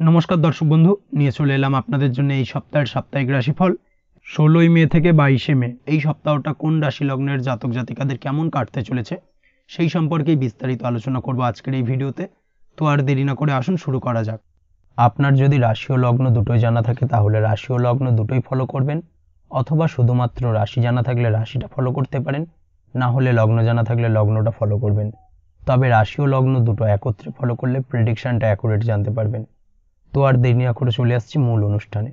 নমস্কার দর্শক বন্ধু, নিয়ে চলে এলাম আপনাদের জন্য এই সপ্তাহের সাপ্তাহিক রাশিফল 16ই মে থেকে 22শে মে। এই সপ্তাহটা কোন রাশি লগ্নের জাতক জাতিকাদের কেমন কাটতে চলেছে সেই সম্পর্কেই বিস্তারিত আলোচনা করব আজকের এই ভিডিওতে। তো আর দেরি না করে আসুন শুরু করা যাক। আপনার যদি রাশি ও লগ্ন দুটোই জানা থাকে তাহলে রাশি ও লগ্ন দুটোই ফলো করবেন, অথবা শুধুমাত্র রাশি জানা থাকলে রাশিটা ফলো করতে পারেন, না হলে লগ্ন জানা থাকলে লগ্নটা ফলো করবেন। তবে রাশি ও লগ্ন দুটো একত্রে ফলো করলে প্রেডিকশনটা অ্যাকুরেট জানতে পারবেন। তো আর দেরি না করে চলে আসছি মূল অনুষ্ঠানে।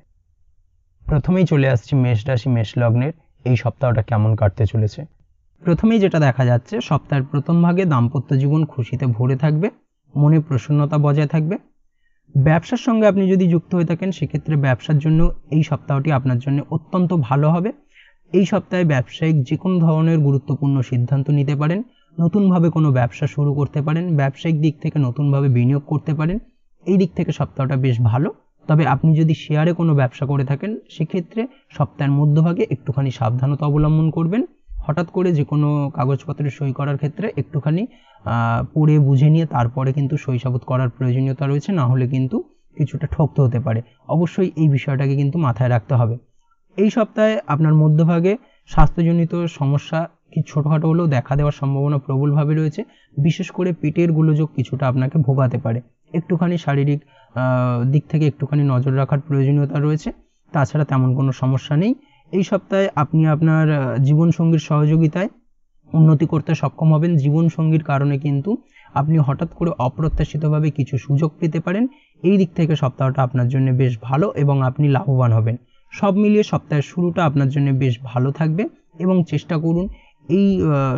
প্রথমেই চলে আসছি মেষ রাশি মেষ লগ্নের এই সপ্তাহটা কেমন কাটতে চলেছে। প্রথমেই যেটা দেখা যাচ্ছে, সপ্তাহের প্রথম ভাগে দাম্পত্য জীবন খুশিতে ভরে থাকবে, মনে প্রসন্নতা বজায় থাকবে। ব্যবসার সঙ্গে আপনি যদি যুক্ত হয়ে থাকেন সেক্ষেত্রে ব্যবসার জন্য এই সপ্তাহটি আপনার জন্য অত্যন্ত ভালো হবে। এই সপ্তাহে ব্যবসায়িক যে কোনো ধরনের গুরুত্বপূর্ণ সিদ্ধান্ত নিতে পারেন, নতুনভাবে কোনো ব্যবসা শুরু করতে পারেন, ব্যবসায়িক দিক থেকে নতুনভাবে বিনিয়োগ করতে পারেন। এই দিক থেকে সপ্তাহটা বেশ ভালো। তবে আপনি যদি শেয়ারে কোনো ব্যবসা করে থাকেন সেক্ষেত্রে সপ্তাহের মধ্যভাগে একটুখানি সাবধানতা অবলম্বন করবেন। হঠাৎ করে যে কোনো কাগজপত্রে সই করার ক্ষেত্রে একটুখানি পড়ে বুঝে নিয়ে তারপরে কিন্তু সই সাবুত করার প্রয়োজনীয়তা রয়েছে, না হলে কিন্তু কিছুটা ঠকতে হতে পারে। অবশ্যই এই বিষয়টাকে কিন্তু মাথায় রাখতে হবে। এই সপ্তাহে আপনার মধ্যভাগে স্বাস্থ্যজনিত সমস্যা কি ছোটোখাটো হলেও দেখা দেওয়ার সম্ভাবনা প্রবলভাবে রয়েছে। বিশেষ করে পেটের গোলযোগ কিছুটা আপনাকে ভোগাতে পারে। একটুখানি শারীরিক দিক থেকে একটুখানি নজর রাখার প্রয়োজনীয়তা রয়েছে। তাছাড়া তেমন কোনো সমস্যা নেই। এই সপ্তাহে আপনি আপনার জীবনসঙ্গীর সহযোগিতায় উন্নতি করতে সক্ষম হবেন। জীবনসঙ্গীর কারণে কিন্তু আপনি হঠাৎ করে অপ্রত্যাশিতভাবে কিছু সুযোগ পেতে পারেন। এই দিক থেকে সপ্তাহটা আপনার জন্য বেশ ভালো এবং আপনি লাভবান হবেন। সব মিলিয়ে সপ্তাহের শুরুটা আপনার জন্য বেশ ভালো থাকবে এবং চেষ্টা করুন এই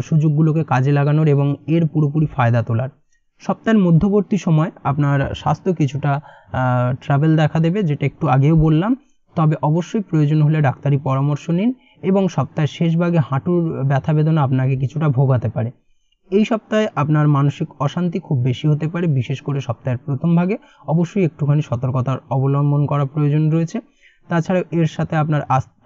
সুযোগগুলোকে কাজে লাগানোর এবং এর পুরোপুরি ফায়দা তোলার। সপ্তাহের মধ্যবর্তী সময় আপনার স্বাস্থ্য কিছুটা ট্রাবেল দেখা দেবে, যেটা একটু আগেও বললাম। তবে অবশ্যই প্রয়োজন হলে ডাক্তারি পরামর্শ নিন এবং সপ্তাহের শেষ ভাগে হাঁটুর ব্যথা বেদনা আপনাকে কিছুটা ভোগাতে পারে। এই সপ্তাহে আপনার মানসিক অশান্তি খুব বেশি হতে পারে, বিশেষ করে সপ্তাহের প্রথম ভাগে। অবশ্যই একটুখানি সতর্কতার অবলম্বন করা প্রয়োজন রয়েছে। তাছাড়া এর সাথে আপনার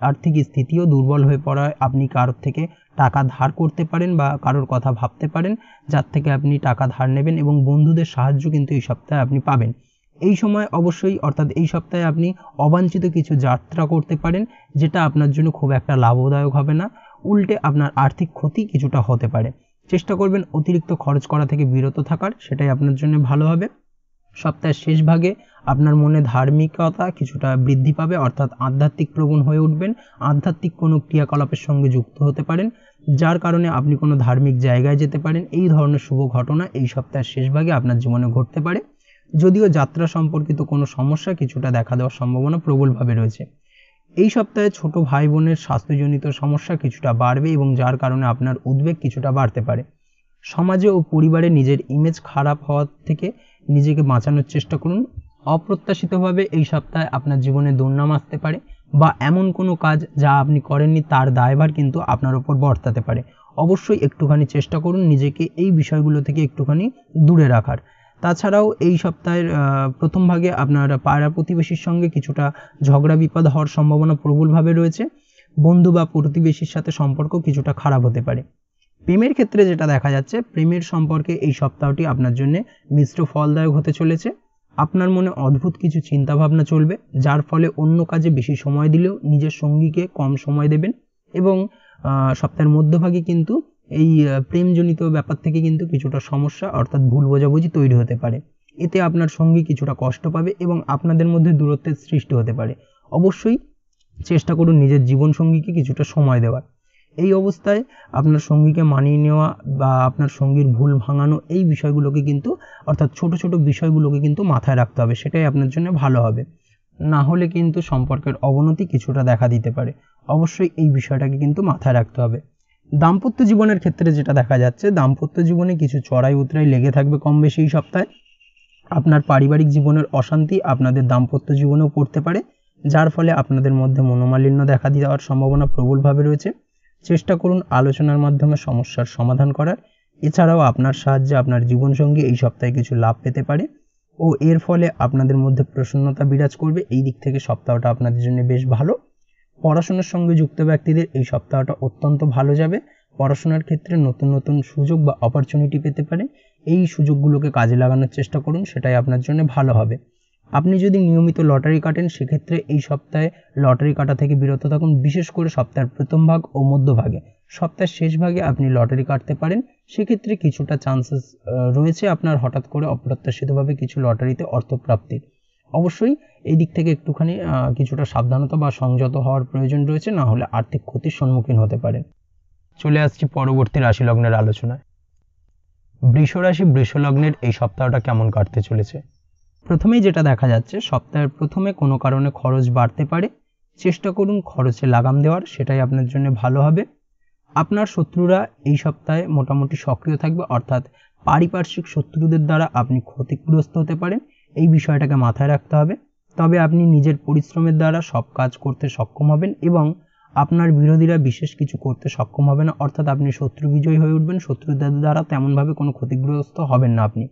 আর্থিক স্থিতিও দুর্বল হয়ে পড়ায় আপনি কারোর থেকে টাকা ধার করতে পারেন বা কারোর কথা ভাবতে পারেন যার থেকে আপনি টাকা ধার নেবেন, এবং বন্ধুদের সাহায্য কিন্তু এই সপ্তাহে আপনি পাবেন। এই সময় অবশ্যই অর্থাৎ এই সপ্তাহে আপনি অবাঞ্ছিত কিছু যাত্রা করতে পারেন, যেটা আপনার জন্য খুব একটা লাভদায়ক হবে না, উল্টে আপনার আর্থিক ক্ষতি কিছুটা হতে পারে। চেষ্টা করবেন অতিরিক্ত খরচ করা থেকে বিরত থাকার, সেটাই আপনার জন্য ভালো হবে। সপ্তাহের শেষ ভাগে আপনার মনে ধার্মিকতা কিছুটা বৃদ্ধি পাবে, অর্থাৎ আধ্যাত্মিক প্রবণ হয়ে উঠবেন। আধ্যাত্মিক কোনো ক্রিয়াকলাপের সঙ্গে যুক্ত হতে পারেন, যার কারণে আপনি কোনো ধার্মিক জায়গায় যেতে পারেন। এই ধরনের শুভ ঘটনা এই সপ্তাহের শেষ ভাগে আপনার জীবনে ঘটতে পারে। যদিও যাত্রা সম্পর্কিত কোনো সমস্যা কিছুটা দেখা দেওয়ার সম্ভাবনা প্রবলভাবে রয়েছে। এই সপ্তাহে ছোট ভাই বোনের স্বাস্থ্যজনিত সমস্যা কিছুটা বাড়বে এবং যার কারণে আপনার উদ্বেগ কিছুটা বাড়তে পারে। সমাজে ও পরিবারে নিজের ইমেজ খারাপ হওয়ার থেকে নিজেকে বাঁচানোর চেষ্টা করুন। অপ্রত্যাশিতভাবে এই সপ্তাহে আপনার জীবনে দুর্নাম আসতে পারে বা এমন কোনো কাজ যা আপনি করেননি তার দায়ভার কিন্তু আপনার উপর বর্তাতে পারে। অবশ্যই একটুখানি চেষ্টা করুন নিজেকে এই বিষয়গুলো থেকে একটুখানি দূরে রাখার। তাছাড়াও এই সপ্তাহের প্রথম ভাগে আপনার পাড়া প্রতিবেশীর সঙ্গে কিছুটা ঝগড়া বিপদ হওয়ার সম্ভাবনা প্রবলভাবে রয়েছে। বন্ধু বা প্রতিবেশীর সাথে সম্পর্ক কিছুটা খারাপ হতে পারে। প্রেমের ক্ষেত্রে যেটা দেখা যাচ্ছে, প্রেমের সম্পর্কে এই সপ্তাহটি আপনার জন্য মিশ্র ফলদায়ক হতে চলেছে। আপনার মনে অদ্ভুত কিছু চিন্তাভাবনা চলবে, যার ফলে অন্য কাজে বেশি সময় দিলেও নিজের সঙ্গীকে কম সময় দেবেন, এবং সপ্তাহের মধ্যভাগে কিন্তু এই প্রেমজনিত ব্যাপার থেকে কিন্তু কিছুটা সমস্যা অর্থাৎ ভুল বোঝাবুঝি তৈরি হতে পারে। এতে আপনার সঙ্গী কিছুটা কষ্ট পাবে এবং আপনাদের মধ্যে দূরত্বের সৃষ্টি হতে পারে। অবশ্যই চেষ্টা করুন নিজের জীবনসঙ্গীকে কিছুটা সময় দেওয়ার। এই অবস্থায় আপনার সঙ্গীকে মানিয়ে নেওয়া বা আপনার সঙ্গীর ভুল ভাঙানো, এই বিষয়গুলোকে কিন্তু অর্থাৎ ছোট ছোট বিষয়গুলোকে কিন্তু মাথায় রাখতে হবে, সেটাই আপনার জন্য ভালো হবে। না হলে কিন্তু সম্পর্কের অবনতি কিছুটা দেখা দিতে পারে। অবশ্যই এই বিষয়টাকে কিন্তু মাথায় রাখতে হবে। দাম্পত্য জীবনের ক্ষেত্রে যেটা দেখা যাচ্ছে, দাম্পত্য জীবনে কিছু চড়াই উতরাই লেগে থাকবে কম বেশি এই সপ্তাহে। আপনার পারিবারিক জীবনের অশান্তি আপনাদের দাম্পত্য জীবনেও পড়তে পারে, যার ফলে আপনাদের মধ্যে মনোমালিন্য দেখা দেওয়ার সম্ভাবনা প্রবলভাবে রয়েছে। চেষ্টা করুন আলোচনার মাধ্যমে সমস্যার সমাধান করার। এছাড়াও আপনার সাহায্যে আপনার জীবনসঙ্গী এই সপ্তাহে কিছু লাভ পেতে পারে ও এর ফলে আপনাদের মধ্যে প্রসন্নতা বিরাজ করবে। এই দিক থেকে সপ্তাহটা আপনাদের জন্য বেশ ভালো। পড়াশোনার সঙ্গে যুক্ত ব্যক্তিদের এই সপ্তাহটা অত্যন্ত ভালো যাবে। পড়াশোনার ক্ষেত্রে নতুন নতুন সুযোগ বা অপরচুনিটি পেতে পারে। এই সুযোগগুলোকে কাজে লাগানোর চেষ্টা করুন, সেটাই আপনার জন্য ভালো হবে। আপনি যদি নিয়মিত লটারি কাটেন সেক্ষেত্রে এই সপ্তাহে লটারি কাটা থেকে বিরত থাকুন, বিশেষ করে সপ্তাহের প্রথম ভাগ ও মধ্যভাগে। সপ্তাহের শেষ ভাগে আপনি লটারি কাটতে পারেন, সেক্ষেত্রে কিছুটা চান্সেস রয়েছে আপনার হঠাৎ করে অপ্রত্যাশিতভাবে কিছু লটারিতে অর্থপ্রাপ্তির। অবশ্যই এই দিক থেকে একটুখানি কিছুটা সাবধানতা বা সংযত হওয়ার প্রয়োজন রয়েছে, না হলে আর্থিক ক্ষতির সম্মুখীন হতে পারেন। চলে আসছি পরবর্তী রাশি লগ্নের আলোচনায়। বৃষ রাশি বৃষ লগ্নের এই সপ্তাহটা কেমন কাটতে চলেছে? প্রথমেই যেটা দেখা যাচ্ছে, সপ্তাহের প্রথমে কোনো কারণে খরচ বাড়তে পারে, চেষ্টা করুন খরচে লাগাম দেওয়ার, সেটাই আপনার জন্য ভালো হবে। আপনার শত্রুরা এই সপ্তাহে মোটামুটি সক্রিয় থাকবে, অর্থাৎ পারিপার্শ্বিক শত্রুদের দ্বারা আপনি ক্ষতিগ্রস্ত হতে পারেন, এই বিষয়টাকে মাথায় রাখতে হবে। তবে আপনি নিজের পরিশ্রমের দ্বারা সব কাজ করতে সক্ষম হবেন এবং আপনার বিরোধীরা বিশেষ কিছু করতে সক্ষম হবে না, অর্থাৎ আপনি শত্রু বিজয়ী হয়ে উঠবেন, শত্রুদের দ্বারা তেমনভাবে কোনো ক্ষতিগ্রস্ত হবেন না আপনি।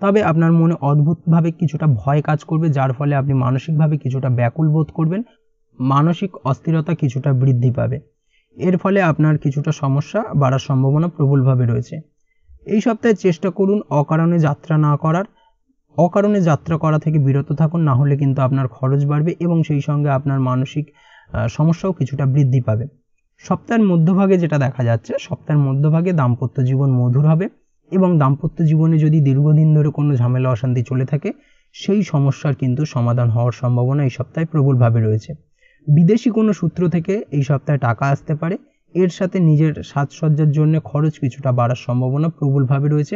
তবে আপনার মনে অদ্ভুতভাবে কিছুটা ভয় কাজ করবে, যার ফলে আপনি মানসিকভাবে কিছুটা ব্যাকুল বোধ করবেন, মানসিক অস্থিরতা কিছুটা বৃদ্ধি পাবে। এর ফলে আপনার কিছুটা সমস্যা বাড়ার সম্ভাবনা প্রবলভাবে রয়েছে। এই সপ্তাহে চেষ্টা করুন অকারণে যাত্রা না করার, অকারণে যাত্রা করা থেকে বিরত থাকুন, না হলে কিন্তু আপনার খরচ বাড়বে এবং সেই সঙ্গে আপনার মানসিক সমস্যাও কিছুটা বৃদ্ধি পাবে। সপ্তাহের মধ্যভাগে যেটা দেখা যাচ্ছে, সপ্তাহের মধ্যভাগে দাম্পত্য জীবন মধুর হবে এবং দাম্পত্য জীবনে যদি দীর্ঘদিন ধরে কোনো ঝামেলা অশান্তি চলে থাকে, সেই সমস্যার কিন্তু সমাধান হওয়ার সম্ভাবনা এই সপ্তাহে প্রবলভাবে রয়েছে। বিদেশি কোনো সূত্র থেকে এই সপ্তাহে টাকা আসতে পারে, এর সাথে নিজের সাজসজ্জার জন্য খরচ কিছুটা বাড়ার সম্ভাবনা প্রবলভাবে রয়েছে।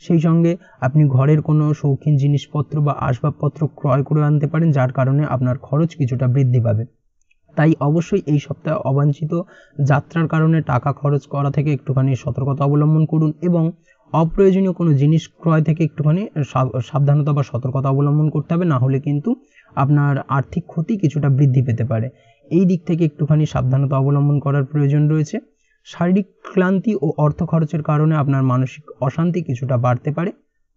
সেই সঙ্গে আপনি ঘরের কোনো শৌখিন জিনিসপত্র বা আসবাবপত্র ক্রয় করে আনতে পারেন, যার কারণে আপনার খরচ কিছুটা বৃদ্ধি পাবে। তাই অবশ্যই এই সপ্তাহে অবাঞ্ছিত যাত্রার কারণে টাকা খরচ করা থেকে একটুখানি সতর্কতা অবলম্বন করুন এবং অপ্রয়োজনীয় কোনো জিনিস ক্রয় থেকে একটুখানি সাবধানতা বা সতর্কতা অবলম্বন করতে হবে, না হলে কিন্তু আপনার আর্থিক ক্ষতি কিছুটা বৃদ্ধি পেতে পারে। এই দিক থেকে একটুখানি সাবধানতা অবলম্বন করার প্রয়োজন রয়েছে। শারীরিক ক্লান্তি ও অর্থ খরচের কারণে আপনার মানসিক অশান্তি কিছুটা বাড়তে পারে।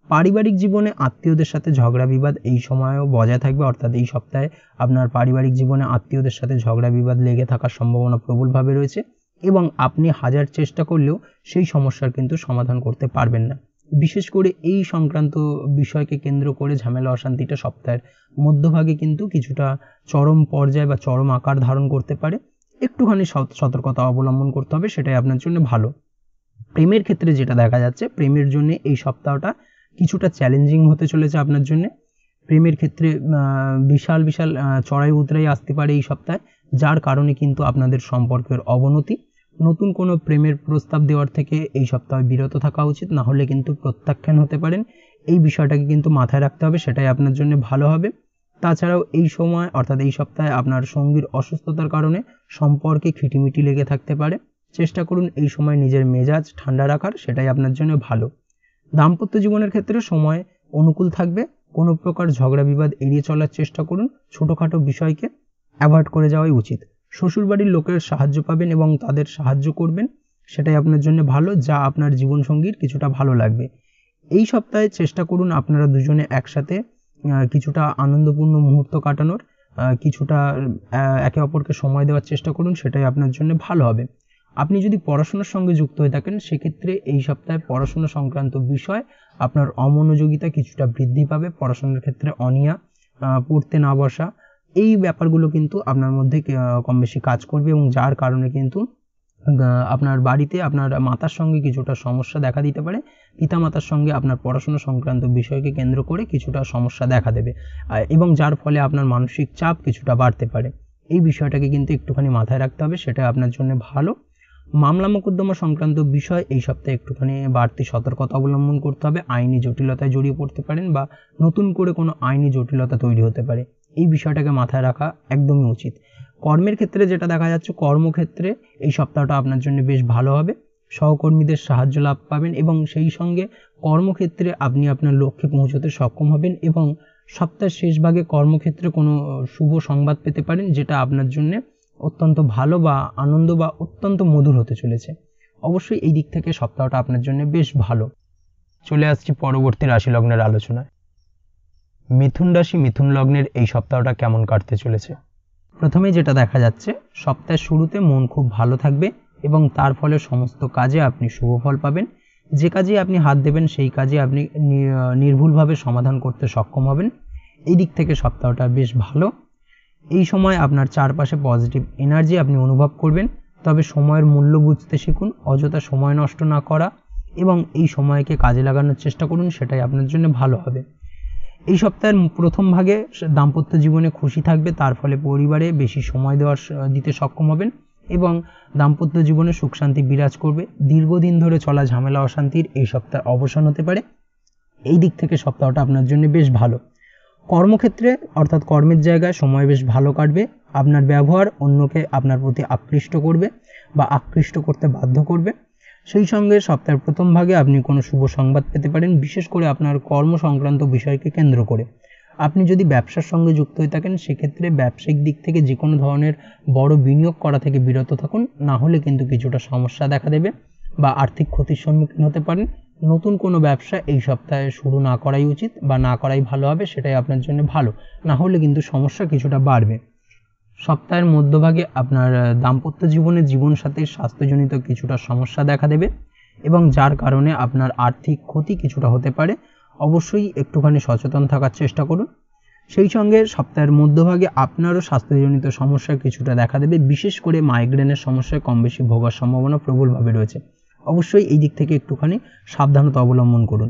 পারিবারিক জীবনে আত্মীয়দের সাথে ঝগড়া বিবাদ এই সময়ও বজায় থাকবে, অর্থাৎ এই সপ্তাহে আপনার পারিবারিক জীবনে আত্মীয়দের সাথে ঝগড়া বিবাদ লেগে থাকার সম্ভাবনা প্রবলভাবে রয়েছে এবং আপনি হাজার চেষ্টা করলেও সেই সমস্যার কিন্তু সমাধান করতে পারবেন না। বিশেষ করে এই সংক্রান্ত বিষয়কে কেন্দ্র করে ঝামেলা অশান্তিটা সপ্তাহের মধ্যভাগে কিন্তু কিছুটা চরম পর্যায়ে বা চরম আকার ধারণ করতে পারে। একটুখানি সতর্কতা অবলম্বন করতে হবে, সেটাই আপনার জন্য ভালো। প্রেমের ক্ষেত্রে যেটা দেখা যাচ্ছে, প্রেমের জন্য এই সপ্তাহটা কিছুটা চ্যালেঞ্জিং হতে চলেছে আপনার জন্য। প্রেমের ক্ষেত্রে বিশাল বিশাল চড়াই উতরাই আসতে পারে এই সপ্তাহে, যার কারণে কিন্তু আপনাদের সম্পর্কের অবনতি। নতুন কোনো প্রেমের প্রস্তাব দেওয়ার থেকে এই সপ্তাহে বিরত থাকা উচিত, না হলে কিন্তু প্রত্যাখ্যান হতে পারেন। এই বিষয়টাকে কিন্তু মাথায় রাখতে হবে, সেটাই আপনার জন্য ভালো হবে। তাছাড়াও এই সময় অর্থাৎ এই সপ্তাহে আপনার সঙ্গীর অসুস্থতার কারণে সম্পর্কে খিটিমিটি লেগে থাকতে পারে। চেষ্টা করুন এই সময় নিজের মেজাজ ঠান্ডা রাখার, সেটাই আপনার জন্য ভালো। দাম্পত্য জীবনের ক্ষেত্রে সময় অনুকূল থাকবে, কোনো প্রকার ঝগড়া বিবাদ এড়িয়ে চলার চেষ্টা করুন, ছোটোখাটো বিষয়কে অ্যাভয়েড করে যাওয়াই উচিত। শ্বশুরবাড়ির লোকের সাহায্য পাবেন এবং তাদের সাহায্য করবেন, সেটাই আপনার জন্য ভালো, যা আপনার জীবনসঙ্গীর কিছুটা ভালো লাগবে। এই সপ্তাহে চেষ্টা করুন আপনারা দুজনে একসাথে কিছুটা আনন্দপূর্ণ মুহূর্ত কাটানোর, কিছুটা একে অপরকে সময় দেওয়ার চেষ্টা করুন, সেটাই আপনার জন্য ভালো হবে। আপনি যদি পড়াশোনার সঙ্গে যুক্ত হয়ে থাকেন, সেক্ষেত্রে এই সপ্তাহে পড়াশোনা সংক্রান্ত বিষয় আপনার অমনোযোগিতা কিছুটা বৃদ্ধি পাবে, পড়াশোনার ক্ষেত্রে অনীহা, পড়তে না বসা, এই ব্যাপারগুলো কিন্তু আপনার মধ্যে কম বেশি কাজ করবে এবং যার কারণে কিন্তু আপনার বাড়িতে আপনার মাতার সঙ্গে কিছুটা সমস্যা দেখা দিতে পারে। পিতামাতার সঙ্গে আপনার পড়াশোনা সংক্রান্ত বিষয়কে কেন্দ্র করে কিছুটা সমস্যা দেখা দেবে এবং যার ফলে আপনার মানসিক চাপ কিছুটা বাড়তে পারে। এই বিষয়টাকে কিন্তু একটুখানি মাথায় রাখতে হবে, সেটা আপনার জন্য ভালো। মামলা মোকদ্দমা সংক্রান্ত বিষয় এই সপ্তাহে একটুখানি বাড়তি সতর্কতা অবলম্বন করতে হবে। আইনি জটিলতায় জড়িয়ে পড়তে পারেন বা নতুন করে কোনো আইনি জটিলতা তৈরি হতে পারে, এই বিষয়টাকে মাথায় রাখা একদমই উচিত। কর্মের ক্ষেত্রে যেটা দেখা যাচ্ছে, কর্মক্ষেত্রে এই সপ্তাহটা আপনার জন্য বেশ ভালো হবে, সহকর্মীদের সাহায্য লাভ পাবেন এবং সেই সঙ্গে কর্মক্ষেত্রে আপনি আপনার লক্ষ্যে পৌঁছতে সক্ষম হবেন এবং সপ্তাহের শেষ ভাগে কর্মক্ষেত্রে কোনো শুভ সংবাদ পেতে পারেন, যেটা আপনার জন্য অত্যন্ত ভালো বা আনন্দ বা অত্যন্ত মধুর হতে চলেছে। অবশ্যই এই দিক থেকে সপ্তাহটা আপনার জন্য বেশ ভালো। চলে আসছি পরবর্তী রাশি লগ্নের আলোচনায়। মিথুন রাশি মিথুন লগ্নের এই সপ্তাহটা কেমন কাটতে চলেছে? প্রথমে যেটা দেখা যাচ্ছে, সপ্তাহের শুরুতে মন খুব ভালো থাকবে এবং তার ফলে সমস্ত কাজে আপনি শুভ ফল পাবেন। যে কাজে আপনি হাত দেবেন সেই কাজে আপনি নির্ভুলভাবে সমাধান করতে সক্ষম হবেন। এই দিক থেকে সপ্তাহটা বেশ ভালো। এই সময় আপনার চারপাশে পজিটিভ এনার্জি আপনি অনুভব করবেন, তবে সময়ের মূল্য বুঝতে শিখুন, অযথা সময় নষ্ট না করা এবং এই সময়কে কাজে লাগানোর চেষ্টা করুন, সেটাই আপনার জন্য ভালো হবে। এই সপ্তাহের প্রথম ভাগে দাম্পত্য জীবনে খুশি থাকবে, তার ফলে পরিবারে বেশি সময় দিতে সক্ষম হবেন এবং দাম্পত্য জীবনে সুখ শান্তি বিরাজ করবে। দীর্ঘদিন ধরে চলা ঝামেলা অশান্তির এই সপ্তাহে অবসান হতে পারে। এই দিক থেকে সপ্তাহটা আপনার জন্য বেশ ভালো। কর্মক্ষেত্রে অর্থাৎ কর্মের জায়গায় সময় বেশ ভালো কাটবে। আপনার ব্যবহার অন্যকে আপনার প্রতি আকৃষ্ট করবে বা আকৃষ্ট করতে বাধ্য করবে। সেই সঙ্গে সপ্তাহের প্রথম ভাগে আপনি কোনো শুভ সংবাদ পেতে পারেন, বিশেষ করে আপনার কর্ম সংক্রান্ত বিষয়কে কেন্দ্র করে। আপনি যদি ব্যবসার সঙ্গে যুক্ত হয়ে থাকেন, সেক্ষেত্রে ব্যবসায়িক দিক থেকে যে কোনো ধরনের বড় বিনিয়োগ করা থেকে বিরত থাকুন, না হলে কিন্তু কিছুটা সমস্যা দেখা দেবে বা আর্থিক ক্ষতির সম্মুখীন হতে পারেন। নতুন কোনো ব্যবসা এই সপ্তাহে শুরু না করাই উচিত বা না করাই ভালো হবে, সেটাই আপনার জন্য ভালো, না হলে কিন্তু সমস্যা কিছুটা বাড়বে। সপ্তাহের মধ্যভাগে আপনার দাম্পত্য জীবনে জীবনসাথীর স্বাস্থ্যজনিত কিছুটা সমস্যা দেখা দেবে এবং যার কারণে আপনার আর্থিক ক্ষতি কিছুটা হতে পারে। অবশ্যই একটুখানি সচেতন থাকার চেষ্টা করুন। সেই সঙ্গে সপ্তাহের মধ্যভাগে আপনারও স্বাস্থ্যজনিত সমস্যা কিছুটা দেখা দেবে, বিশেষ করে মাইগ্রেনের সমস্যায় কম বেশি ভোগার সম্ভাবনা প্রবলভাবে রয়েছে। অবশ্যই এই দিক থেকে একটুখানি সাবধানতা অবলম্বন করুন।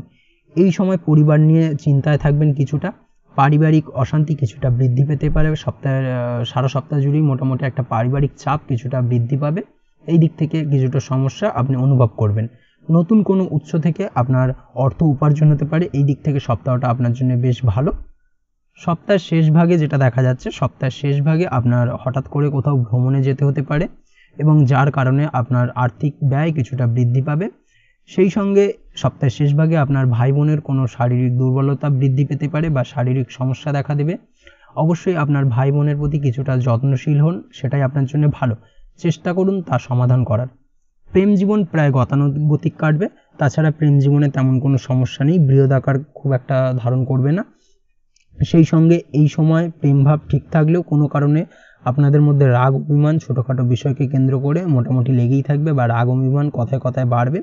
এই সময় পরিবার নিয়ে চিন্তায় থাকবেন কিছুটা, পারিবারিক অশান্তি কিছুটা বৃদ্ধি পেতে পারে। সারা সপ্তাহ জুড়েই মোটামুটি একটা পারিবারিক চাপ কিছুটা বৃদ্ধি পাবে। এই দিক থেকে কিছুটা সমস্যা আপনি অনুভব করবেন। নতুন কোনো উৎস থেকে আপনার অর্থ উপার্জন হতে পারে। এই দিক থেকে সপ্তাহটা আপনার জন্য বেশ ভালো। সপ্তাহের শেষ ভাগে যেটা দেখা যাচ্ছে, সপ্তাহের শেষ ভাগে আপনার হঠাৎ করে কোথাও ভ্রমণে যেতে হতে পারে এবং যার কারণে আপনার আর্থিক ব্যয় কিছুটা বৃদ্ধি পাবে। সেই সঙ্গে সপ্তাহের শেষ ভাগে আপনার ভাই বোনের কোনো শারীরিক দুর্বলতা বৃদ্ধি পেতে পারে বা শারীরিক সমস্যা দেখা দেবে। অবশ্যই আপনার ভাই বোনের প্রতি কিছুটা যত্নশীল হন, সেটাই আপনার জন্য ভালো। চেষ্টা করুন তার সমাধান করার। প্রেম জীবন প্রায় গতানুগতিক কাটবে। তাছাড়া প্রেম জীবনে তেমন কোনো সমস্যা নেই, বৃহৎ আকার খুব একটা ধারণ করবে না। সেই সঙ্গে এই সময় প্রেমভাব ঠিক থাকলেও কোনো কারণে আপনাদের মধ্যে রাগ অভিমান ছোটোখাটো বিষয়কে কেন্দ্র করে মোটামুটি লেগেই থাকবে বা রাগ অভিমান কথায় কথায় বাড়বে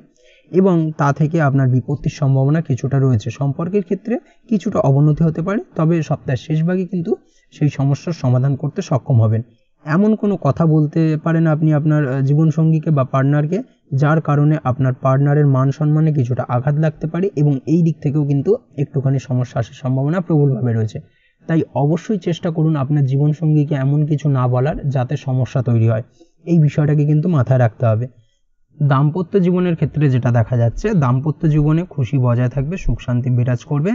এবং তা থেকে আপনার বিপত্তির সম্ভাবনা কিছুটা রয়েছে। সম্পর্কের ক্ষেত্রে কিছুটা অবনতি হতে পারে, তবে সপ্তাহের শেষ ভাগে কিন্তু সেই সমস্যার সমাধান করতে সক্ষম হবেন। এমন কোনো কথা বলতে পারেন আপনি আপনার জীবনসঙ্গীকে বা পার্টনারকে, যার কারণে আপনার পার্টনারের মান সম্মানে কিছুটা আঘাত লাগতে পারে এবং এই দিক থেকেও কিন্তু একটুখানি সমস্যা আসার সম্ভাবনা প্রবলভাবে রয়েছে। তাই অবশ্যই চেষ্টা করুন আপনার জীবনসঙ্গীকে এমন কিছু না বলার যাতে সমস্যা তৈরি হয়। এই বিষয়টাকে কিন্তু মাথায় রাখতে হবে। দাম্পত্য জীবনের ক্ষেত্রে যেটা দেখা যাচ্ছে, দাম্পত্য জীবনে খুশি বজায় থাকবে, সুখ শান্তি বিরাজ করবে,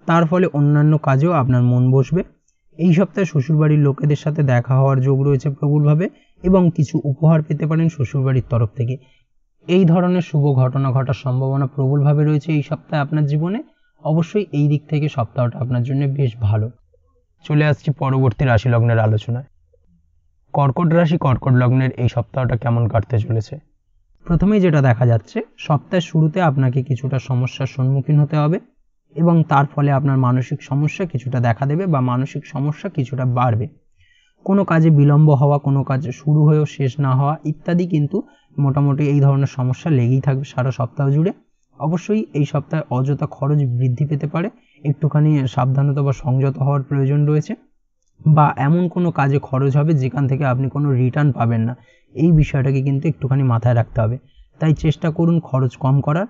তার ফলে অন্যান্য কাজেও আপনার মন বসবে। এই সপ্তাহে শ্বশুরবাড়ির লোকেদের সাথে দেখা হওয়ার যোগ রয়েছে প্রবলভাবে এবং কিছু উপহার পেতে পারেন শ্বশুরবাড়ির তরফ থেকে। এই ধরনের শুভ ঘটনা ঘটার সম্ভাবনা প্রবলভাবে রয়েছে এই সপ্তাহে আপনার জীবনে। অবশ্যই এই দিক থেকে সপ্তাহটা আপনার জন্য বেশ ভালো। চলে আসছি পরবর্তী রাশি লগ্নের আলোচনায়। কর্কট রাশি কর্কট লগ্নের এই সপ্তাহটা কেমন কাটতে চলেছে? প্রথমেই যেটা দেখা যাচ্ছে, সপ্তাহের শুরুতে আপনাকে কিছুটা সমস্যার সম্মুখীন হতে হবে এবং তার ফলে আপনার মানসিক সমস্যা কিছুটা দেখা দেবে বা মানসিক সমস্যা কিছুটা বাড়বে। কোনো কাজে বিলম্ব হওয়া, কোনো কাজ শুরু হয়েও শেষ না হওয়া ইত্যাদি কিন্তু মোটামুটি এই ধরনের সমস্যা লেগেই থাকবে সারা সপ্তাহ জুড়ে। অবশ্যই এই সপ্তাহে অযথা খরচ বৃদ্ধি পেতে পারে, একটুখানি সাবধানতা বা সংযত হওয়ার প্রয়োজন রয়েছে। বা এমন কোনো কাজে খরচ হবে যেখান থেকে আপনি কোনো রিটার্ন পাবেন না, এই বিষয়টাকে কিন্তু একটুখানি মাথায় রাখতে হবে। তাই চেষ্টা করুন খরচ কম করার।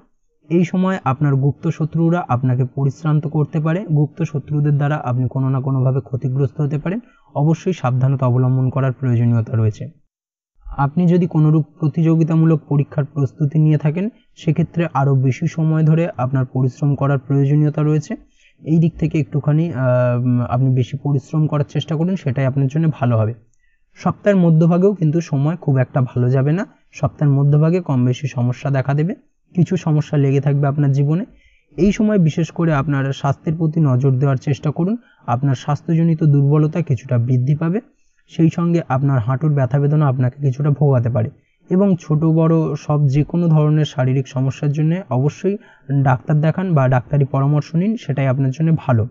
এই সময় আপনার গুপ্ত শত্রুরা আপনাকে পরিশ্রান্ত করতে পারে, গুপ্ত শত্রুদের দ্বারা আপনি কোনো না কোনোভাবে ক্ষতিগ্রস্ত হতে পারেন। অবশ্যই সাবধানতা অবলম্বন করার প্রয়োজনীয়তা রয়েছে। আপনি যদি কোনোরূপ প্রতিযোগিতামূলক পরীক্ষার প্রস্তুতি নিয়ে থাকেন, সেক্ষেত্রে আরও বেশি সময় ধরে আপনার পরিশ্রম করার প্রয়োজনীয়তা রয়েছে। এই দিক থেকে একটুখানি আপনি বেশি পরিশ্রম করার চেষ্টা করুন, সেটাই আপনার জন্য ভালো হবে। সপ্তাহের মধ্যভাগেও কিন্তু সময় খুব একটা ভালো যাবে না। সপ্তাহের মধ্যভাগে কম বেশি সমস্যা দেখা দেবে, কিছু সমস্যা লেগে থাকবে আপনার জীবনে। এই সময় বিশেষ করে আপনার স্বাস্থ্যের প্রতি নজর দেওয়ার চেষ্টা করুন। আপনার স্বাস্থ্যজনিত দুর্বলতা কিছুটা বৃদ্ধি পাবে, সেই সঙ্গে আপনার হাঁটুর ব্যথা বেদনা আপনাকে কিছুটা ভোগাতে পারে এবং ছোট বড় সব যে কোনো ধরনের শারীরিক সমস্যার জন্য অবশ্যই ডাক্তার দেখান বা ডাক্তারি পরামর্শ নিন, সেটাই আপনার জন্য ভালো।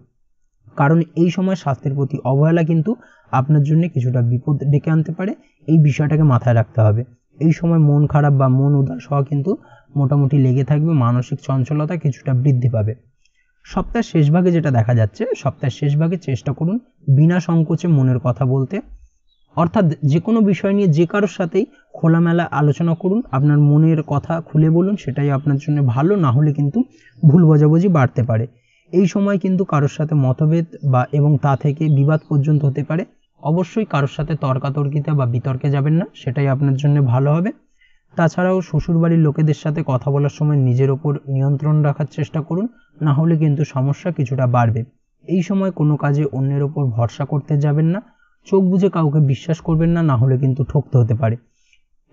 কারণ এই সময় স্বাস্থ্যের প্রতি অবহেলা কিন্তু আপনার জন্য কিছুটা বিপদ ডেকে আনতে পারে, এই বিষয়টাকে মাথায় রাখতে হবে। এই সময় মন খারাপ বা মন উদাস হওয়া কিন্তু মোটামুটি লেগে থাকবে, মানসিক চঞ্চলতা কিছুটা বৃদ্ধি পাবে। সপ্তাহের শেষ ভাগে যেটা দেখা যাচ্ছে, সপ্তাহের শেষ ভাগে চেষ্টা করুন বিনা সংকোচে মনের কথা বলতে, অর্থাৎ যে কোনো বিষয় নিয়ে যে কারোর সাথেই খোলামেলা আলোচনা করুন, আপনার মনের কথা খুলে বলুন, সেটাই আপনার জন্য ভালো। না হলে কিন্তু ভুল বোঝাবুঝি বাড়তে পারে। এই সময় কিন্তু কারোর সাথে মতভেদ এবং তা থেকে বিবাদ পর্যন্ত হতে পারে। অবশ্যই কারোর সাথে তর্কাতর্কিতে বা বিতর্কে যাবেন না, সেটাই আপনার জন্য ভালো হবে। তাছাড়াও শ্বশুরবাড়ির লোকেদের সাথে কথা বলার সময় নিজের ওপর নিয়ন্ত্রণ রাখার চেষ্টা করুন, না হলে কিন্তু সমস্যা কিছুটা বাড়বে। এই সময় কোনো কাজে অন্যের ওপর ভরসা করতে যাবেন না, চোখ বুজে কাউকে বিশ্বাস করবেন না, না হলে কিন্তু ঠকতে হতে পারে।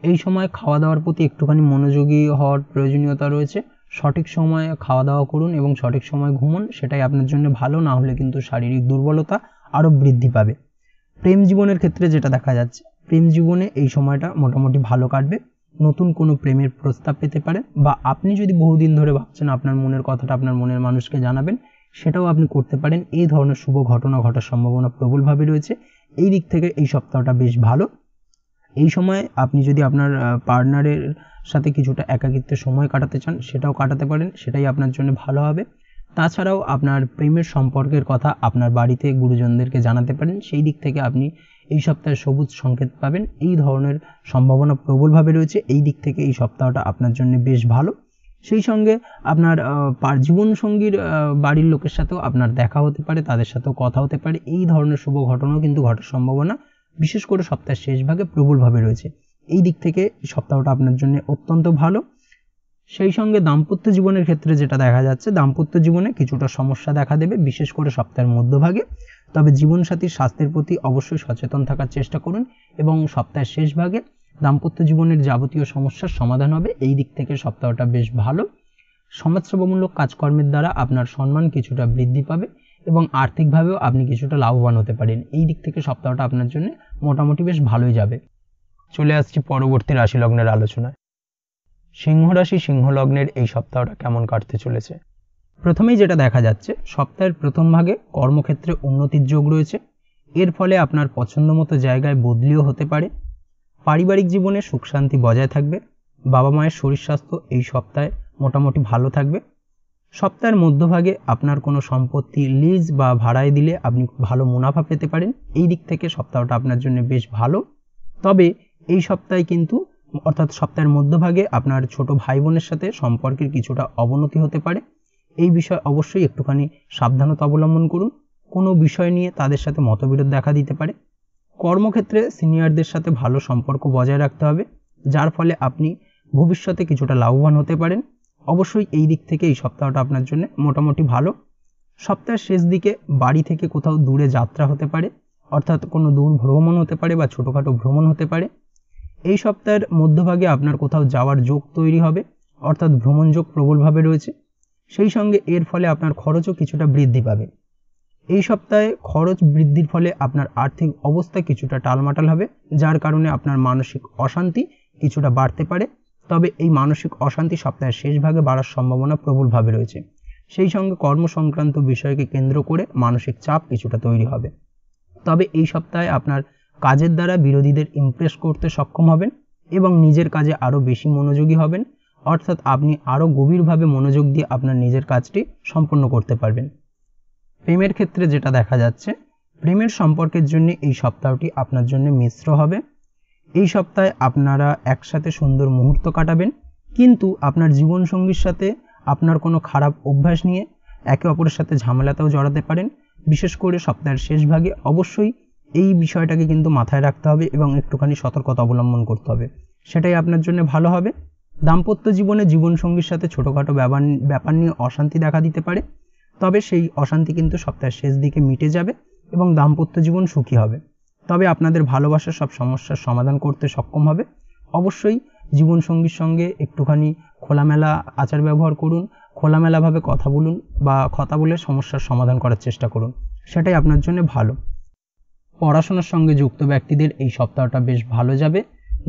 এই সময় খাওয়া দাওয়ার প্রতি একটুখানি মনোযোগী হওয়ার প্রয়োজনীয়তা রয়েছে। সঠিক সময়ে খাওয়া দাওয়া করুন এবং সঠিক সময় ঘুমুন, সেটাই আপনার জন্য ভালো। না হলে কিন্তু শারীরিক দুর্বলতা আরও বৃদ্ধি পাবে। প্রেম জীবনের ক্ষেত্রে যেটা দেখা যাচ্ছে, প্রেম জীবনে এই সময়টা মোটামুটি ভালো কাটবে। নতুন কোনো প্রেমের প্রস্তাব পেতে পারেন, বা আপনি যদি বহুদিন ধরে ভাবছেন আপনার মনের কথাটা আপনার মনের মানুষকে জানাবেন, সেটাও আপনি করতে পারেন। এই ধরনের শুভ ঘটনা ঘটার সম্ভাবনা প্রবলভাবে রয়েছে। এই দিক থেকে এই সপ্তাহটা বেশ ভালো। এই সময় আপনি যদি আপনার পার্টনারের সাথে কিছুটা একাকিত্বের সময় কাটাতে চান, সেটাও কাটাতে পারেন, সেটাই আপনার জন্য ভালো হবে। তাছাড়াও আপনার প্রেমের সম্পর্কের কথা আপনার বাড়িতে গুরুজনদেরকে জানাতে পারেন, সেই দিক থেকে আপনি এই সপ্তাহে সবুজ সংকেত পাবেন। এই ধরনের সম্ভাবনা প্রবলভাবে রয়েছে। এই দিক থেকে এই সপ্তাহটা আপনার জন্য বেশ ভালো। সেই সঙ্গে আপনার জীবনসঙ্গীর বাড়ির লোকের সাথেও আপনার দেখা হতে পারে, তাদের সাথেও কথা হতে পারে। এই ধরনের শুভ ঘটনাও কিন্তু ঘটার সম্ভাবনা বিশেষ করে সপ্তাহের শেষ ভাগে প্রবলভাবে রয়েছে। এই দিক থেকে সপ্তাহটা আপনার জন্য অত্যন্ত ভালো। সেই সঙ্গে দাম্পত্য জীবনের ক্ষেত্রে যেটা দেখা যাচ্ছে, দাম্পত্য জীবনে কিছুটা সমস্যা দেখা দেবে বিশেষ করে সপ্তাহের মধ্যভাগে। তবে জীবনসাথীর স্বাস্থ্যের প্রতি অবশ্যই সচেতন থাকার চেষ্টা করুন এবং সপ্তাহের শেষ ভাগে দাম্পত্য জীবনের যাবতীয় সমস্যার সমাধান হবে। এই দিক থেকে সপ্তাহটা বেশ ভালো। সমাজসেবামূলক কাজকর্মের দ্বারা আপনার সম্মান কিছুটা বৃদ্ধি পাবে এবং আর্থিকভাবেও আপনি কিছুটা লাভবান হতে পারেন। এই দিক থেকে সপ্তাহটা আপনার জন্য মোটামুটি বেশ ভালোই যাবে। চলে আসছি পরবর্তী রাশি লগ্নের আলোচনায়। সিংহ রাশি সিংহ লগ্নের এই সপ্তাহটা কেমন কাটতে চলেছে। প্রথমেই যেটা দেখা যাচ্ছে, সপ্তাহের প্রথম ভাগে কর্মক্ষেত্রে উন্নতির যোগ রয়েছে। এর ফলে আপনার পছন্দ মতো জায়গায় বদলিও হতে পারে। পারিবারিক জীবনে সুখ শান্তি বজায় থাকবে। বাবা মায়ের শরীর স্বাস্থ্য এই সপ্তাহে মোটামুটি ভালো থাকবে। সপ্তাহের মধ্যভাগে আপনার কোনো সম্পত্তি লিজ বা ভাড়ায় দিলে আপনি ভালো মুনাফা পেতে পারেন। এই দিক থেকে সপ্তাহটা আপনার জন্য বেশ ভালো। তবে এই সপ্তাহে কিন্তু অর্থাৎ সপ্তাহের মধ্যভাগে আপনার ছোট ভাই বোনের সাথে সম্পর্কের কিছুটা অবনতি হতে পারে। এই বিষয়ে অবশ্যই একটুখানি সাবধানতা অবলম্বন করুন। কোনো বিষয় নিয়ে তাদের সাথে মতবিরোধ দেখা দিতে পারে। কর্মক্ষেত্রে সিনিয়রদের সাথে ভালো সম্পর্ক বজায় রাখতে হবে, যার ফলে আপনি ভবিষ্যতে কিছুটা লাভবান হতে পারেন। অবশ্যই এই দিক থেকে এই সপ্তাহটা আপনার জন্য মোটামুটি ভালো। সপ্তাহের শেষ দিকে বাড়ি থেকে কোথাও দূরে যাত্রা হতে পারে, অর্থাৎ কোনো দূর ভ্রমণ হতে পারে বা ছোটোখাটো ভ্রমণ হতে পারে। এই সপ্তাহের মধ্যভাগে আপনার কোথাও যাওয়ার যোগ তৈরি হবে, অর্থাৎ ভ্রমণ যোগ প্রবলভাবে রয়েছে। সেই সঙ্গে এর ফলে আপনার খরচও কিছুটা বৃদ্ধি পাবে। এই সপ্তাহে খরচ বৃদ্ধির ফলে আপনার আর্থিক অবস্থা কিছুটা টালমাটাল হবে, যার কারণে আপনার মানসিক অশান্তি কিছুটা বাড়তে পারে। তবে এই মানসিক অশান্তি সপ্তাহের শেষ ভাগে বাড়ার সম্ভাবনা প্রবলভাবে রয়েছে। সেই সঙ্গে কর্ম সংক্রান্ত বিষয়কে কেন্দ্র করে মানসিক চাপ কিছুটা তৈরি হবে। তবে এই সপ্তাহে আপনার কাজের দ্বারা বিরোধীদের ইমপ্রেস করতে সক্ষম হবেন এবং নিজের কাজে আরও বেশি মনোযোগী হবেন, অর্থাৎ আপনি আরও গভীরভাবে মনোযোগ দিয়ে আপনার নিজের কাজটি সম্পন্ন করতে পারবেন। প্রেমের ক্ষেত্রে যেটা দেখা যাচ্ছে, প্রেমের সম্পর্কের জন্য এই সপ্তাহটি আপনার জন্য মিশ্র হবে। এই সপ্তাহে আপনারা একসাথে সুন্দর মুহূর্ত কাটাবেন, কিন্তু আপনার জীবনসঙ্গীর সাথে আপনার কোনো খারাপ অভ্যাস নিয়ে একে অপরের সাথে ঝামেলাতেও জড়াতে পারেন। বিশেষ করে সপ্তাহের শেষ ভাগে অবশ্যই এই বিষয়টাকে কিন্তু মাথায় রাখতে হবে এবং একটুখানি সতর্কতা অবলম্বন করতে হবে, সেটাই আপনার জন্য ভালো হবে। দাম্পত্য জীবনে জীবনসঙ্গীর সাথে ছোটোখাটো ব্যাপার নিয়ে অশান্তি দেখা দিতে পারে, তবে সেই অশান্তি কিন্তু সপ্তাহের শেষ দিকে মিটে যাবে এবং দাম্পত্য জীবন সুখী হবে। তবে আপনাদের ভালোবাসার সব সমস্যার সমাধান করতে সক্ষম হবে। অবশ্যই জীবনসঙ্গীর সঙ্গে একটুখানি খোলামেলা আচার ব্যবহার করুন, খোলামেলাভাবে কথা বলুন বা কথা বলে সমস্যার সমাধান করার চেষ্টা করুন, সেটাই আপনার জন্য ভালো। পড়াশোনার সঙ্গে যুক্ত ব্যক্তিদের এই সপ্তাহটা বেশ ভালো যাবে।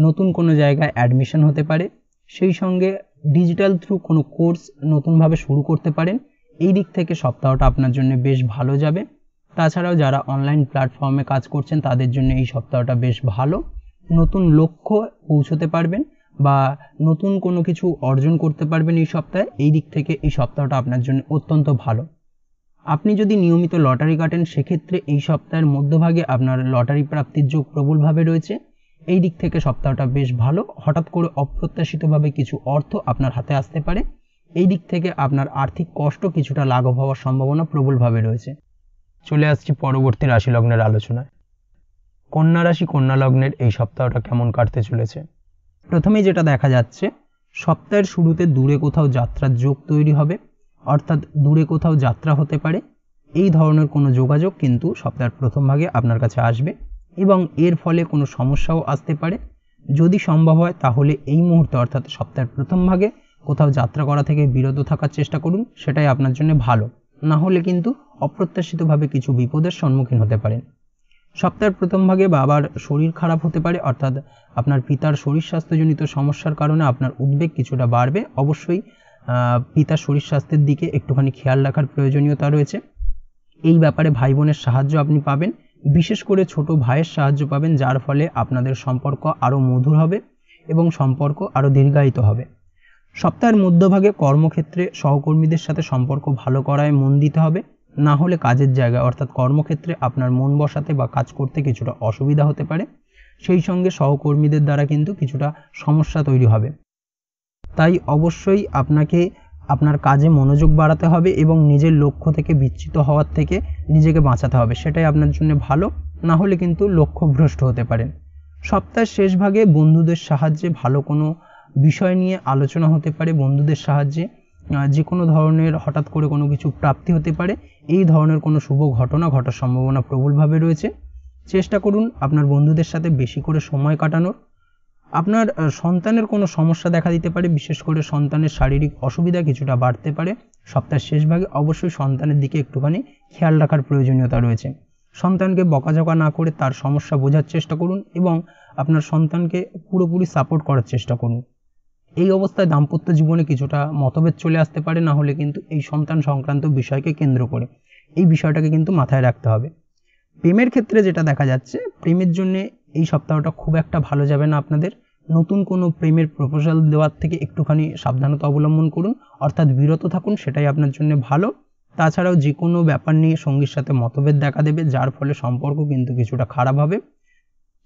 নতুন কোনো জায়গায় অ্যাডমিশন হতে পারে, সেই সঙ্গে ডিজিটাল থ্রু কোনো কোর্স নতুনভাবে শুরু করতে পারেন। এই দিক থেকে সপ্তাহটা আপনার জন্য বেশ ভালো যাবে। তাছাড়াও যারা অনলাইন প্ল্যাটফর্মে কাজ করছেন তাদের জন্য এই সপ্তাহটা বেশ ভালো। নতুন লক্ষ্য পৌঁছতে পারবেন বা নতুন কোনো কিছু অর্জন করতে পারবেন এই সপ্তাহে। এই দিক থেকে এই সপ্তাহটা আপনার জন্য অত্যন্ত ভালো। আপনি যদি নিয়মিত লটারি কাটেন সেক্ষেত্রে এই সপ্তাহের মধ্যভাগে আপনার লটারি প্রাপ্তির যোগ প্রবলভাবে রয়েছে। এই দিক থেকে সপ্তাহটা বেশ ভালো। হঠাৎ করে অপ্রত্যাশিতভাবে কিছু অর্থ আপনার হাতে আসতে পারে। এই দিক থেকে আপনার আর্থিক কষ্ট কিছুটা লাঘব হওয়ার সম্ভাবনা প্রবলভাবে রয়েছে। চলে আসছি পরবর্তী রাশি লগ্নের আলোচনায়। কন্যা রাশি কন্যা লগ্নের এই সপ্তাহটা কেমন কাটতে চলেছে? প্রথমেই যেটা দেখা যাচ্ছে, সপ্তাহের শুরুতে দূরে কোথাও যাত্রার যোগ তৈরি হবে, অর্থাৎ দূরে কোথাও যাত্রা হতে পারে। এই ধরনের কোনো যোগাযোগ কিন্তু সপ্তাহের প্রথম ভাগে আপনার কাছে আসবে এবং এর ফলে কোনো সমস্যাও আসতে পারে। যদি সম্ভব হয় তাহলে এই মুহূর্তে অর্থাৎ সপ্তাহের প্রথম ভাগে কোথাও যাত্রা করা থেকে বিরত থাকার চেষ্টা করুন, সেটাই আপনার জন্য ভালো। না হলে কিন্তু অপ্রত্যাশিতভাবে কিছু বিপদের সম্মুখীন হতে পারেন। সপ্তাহের প্রথম ভাগে বাবার শরীর খারাপ হতে পারে, অর্থাৎ আপনার পিতার শরীর স্বাস্থ্যজনিত সমস্যার কারণে আপনার উদ্বেগ কিছুটা বাড়বে। অবশ্যই পিতার শরীর স্বাস্থ্যের দিকে একটুখানি খেয়াল রাখার প্রয়োজনীয়তা রয়েছে। এই ব্যাপারে ভাই বোনের সাহায্য আপনি পাবেন, বিশেষ করে ছোট ভাইয়ের সাহায্য পাবেন, যার ফলে আপনাদের সম্পর্ক আরও মধুর হবে এবং সম্পর্ক আরও দীর্ঘায়িত হবে। সপ্তাহের মধ্যভাগে কর্মক্ষেত্রে সহকর্মীদের সাথে সম্পর্ক ভালো করায় মন দিতে হবে, না হলে কাজের জায়গায় অর্থাৎ কর্মক্ষেত্রে আপনার মন বসাতে বা কাজ করতে কিছুটা অসুবিধা হতে পারে। সেই সঙ্গে সহকর্মীদের দ্বারা কিন্তু কিছুটা সমস্যা তৈরি হবে। তাই অবশ্যই আপনাকে আপনার কাজে মনোযোগ বাড়াতে হবে এবং নিজের লক্ষ্য থেকে বিচ্যুত হওয়ার থেকে নিজেকে বাঁচাতে হবে, সেটাই আপনার জন্য ভালো। না হলে কিন্তু লক্ষ্যভ্রষ্ট হতে পারেন। সপ্তাহের শেষ ভাগে বন্ধুদের সাহায্যে ভালো কোনো বিষয় নিয়ে আলোচনা হতে পারে। বন্ধুদের সাহায্যে যে কোনো ধরনের হঠাৎ করে কোনো কিছু প্রাপ্তি হতে পারে। এই ধরনের কোনো শুভ ঘটনা ঘটার সম্ভাবনা প্রবলভাবে রয়েছে। চেষ্টা করুন আপনার বন্ধুদের সাথে বেশি করে সময় কাটানোর। আপনার সন্তানের কোনো সমস্যা দেখা দিতে পারে, বিশেষ করে সন্তানের শারীরিক অসুবিধা কিছুটা বাড়তে পারে। সপ্তাহের শেষ ভাগে অবশ্যই সন্তানের দিকে একটুখানি খেয়াল রাখার প্রয়োজনীয়তা রয়েছে। সন্তানকে বকাঝকা না করে তার সমস্যা বোঝার চেষ্টা করুন এবং আপনার সন্তানকে পুরোপুরি সাপোর্ট করার চেষ্টা করুন। এই অবস্থায় দাম্পত্য জীবনে কিছুটা মতভেদ চলে আসতে পারে, না হলে কিন্তু এই সন্তান সংক্রান্ত বিষয়কে কেন্দ্র করে এই বিষয়টাকে কিন্তু মাথায় রাখতে হবে। প্রেমের ক্ষেত্রে যেটা দেখা যাচ্ছে, প্রেমের জন্য এই সপ্তাহটা খুব একটা ভালো যাবে না আপনাদের। নতুন কোনো প্রেমের প্রপোজাল দেওয়ার থেকে একটুখানি সাবধানতা অবলম্বন করুন, অর্থাৎ বিরত থাকুন, সেটাই আপনার জন্য ভালো। তাছাড়াও যে কোনো ব্যাপার নিয়ে সঙ্গীর সাথে মতভেদ দেখা দেবে, যার ফলে সম্পর্ক কিন্তু কিছুটা খারাপ হবে।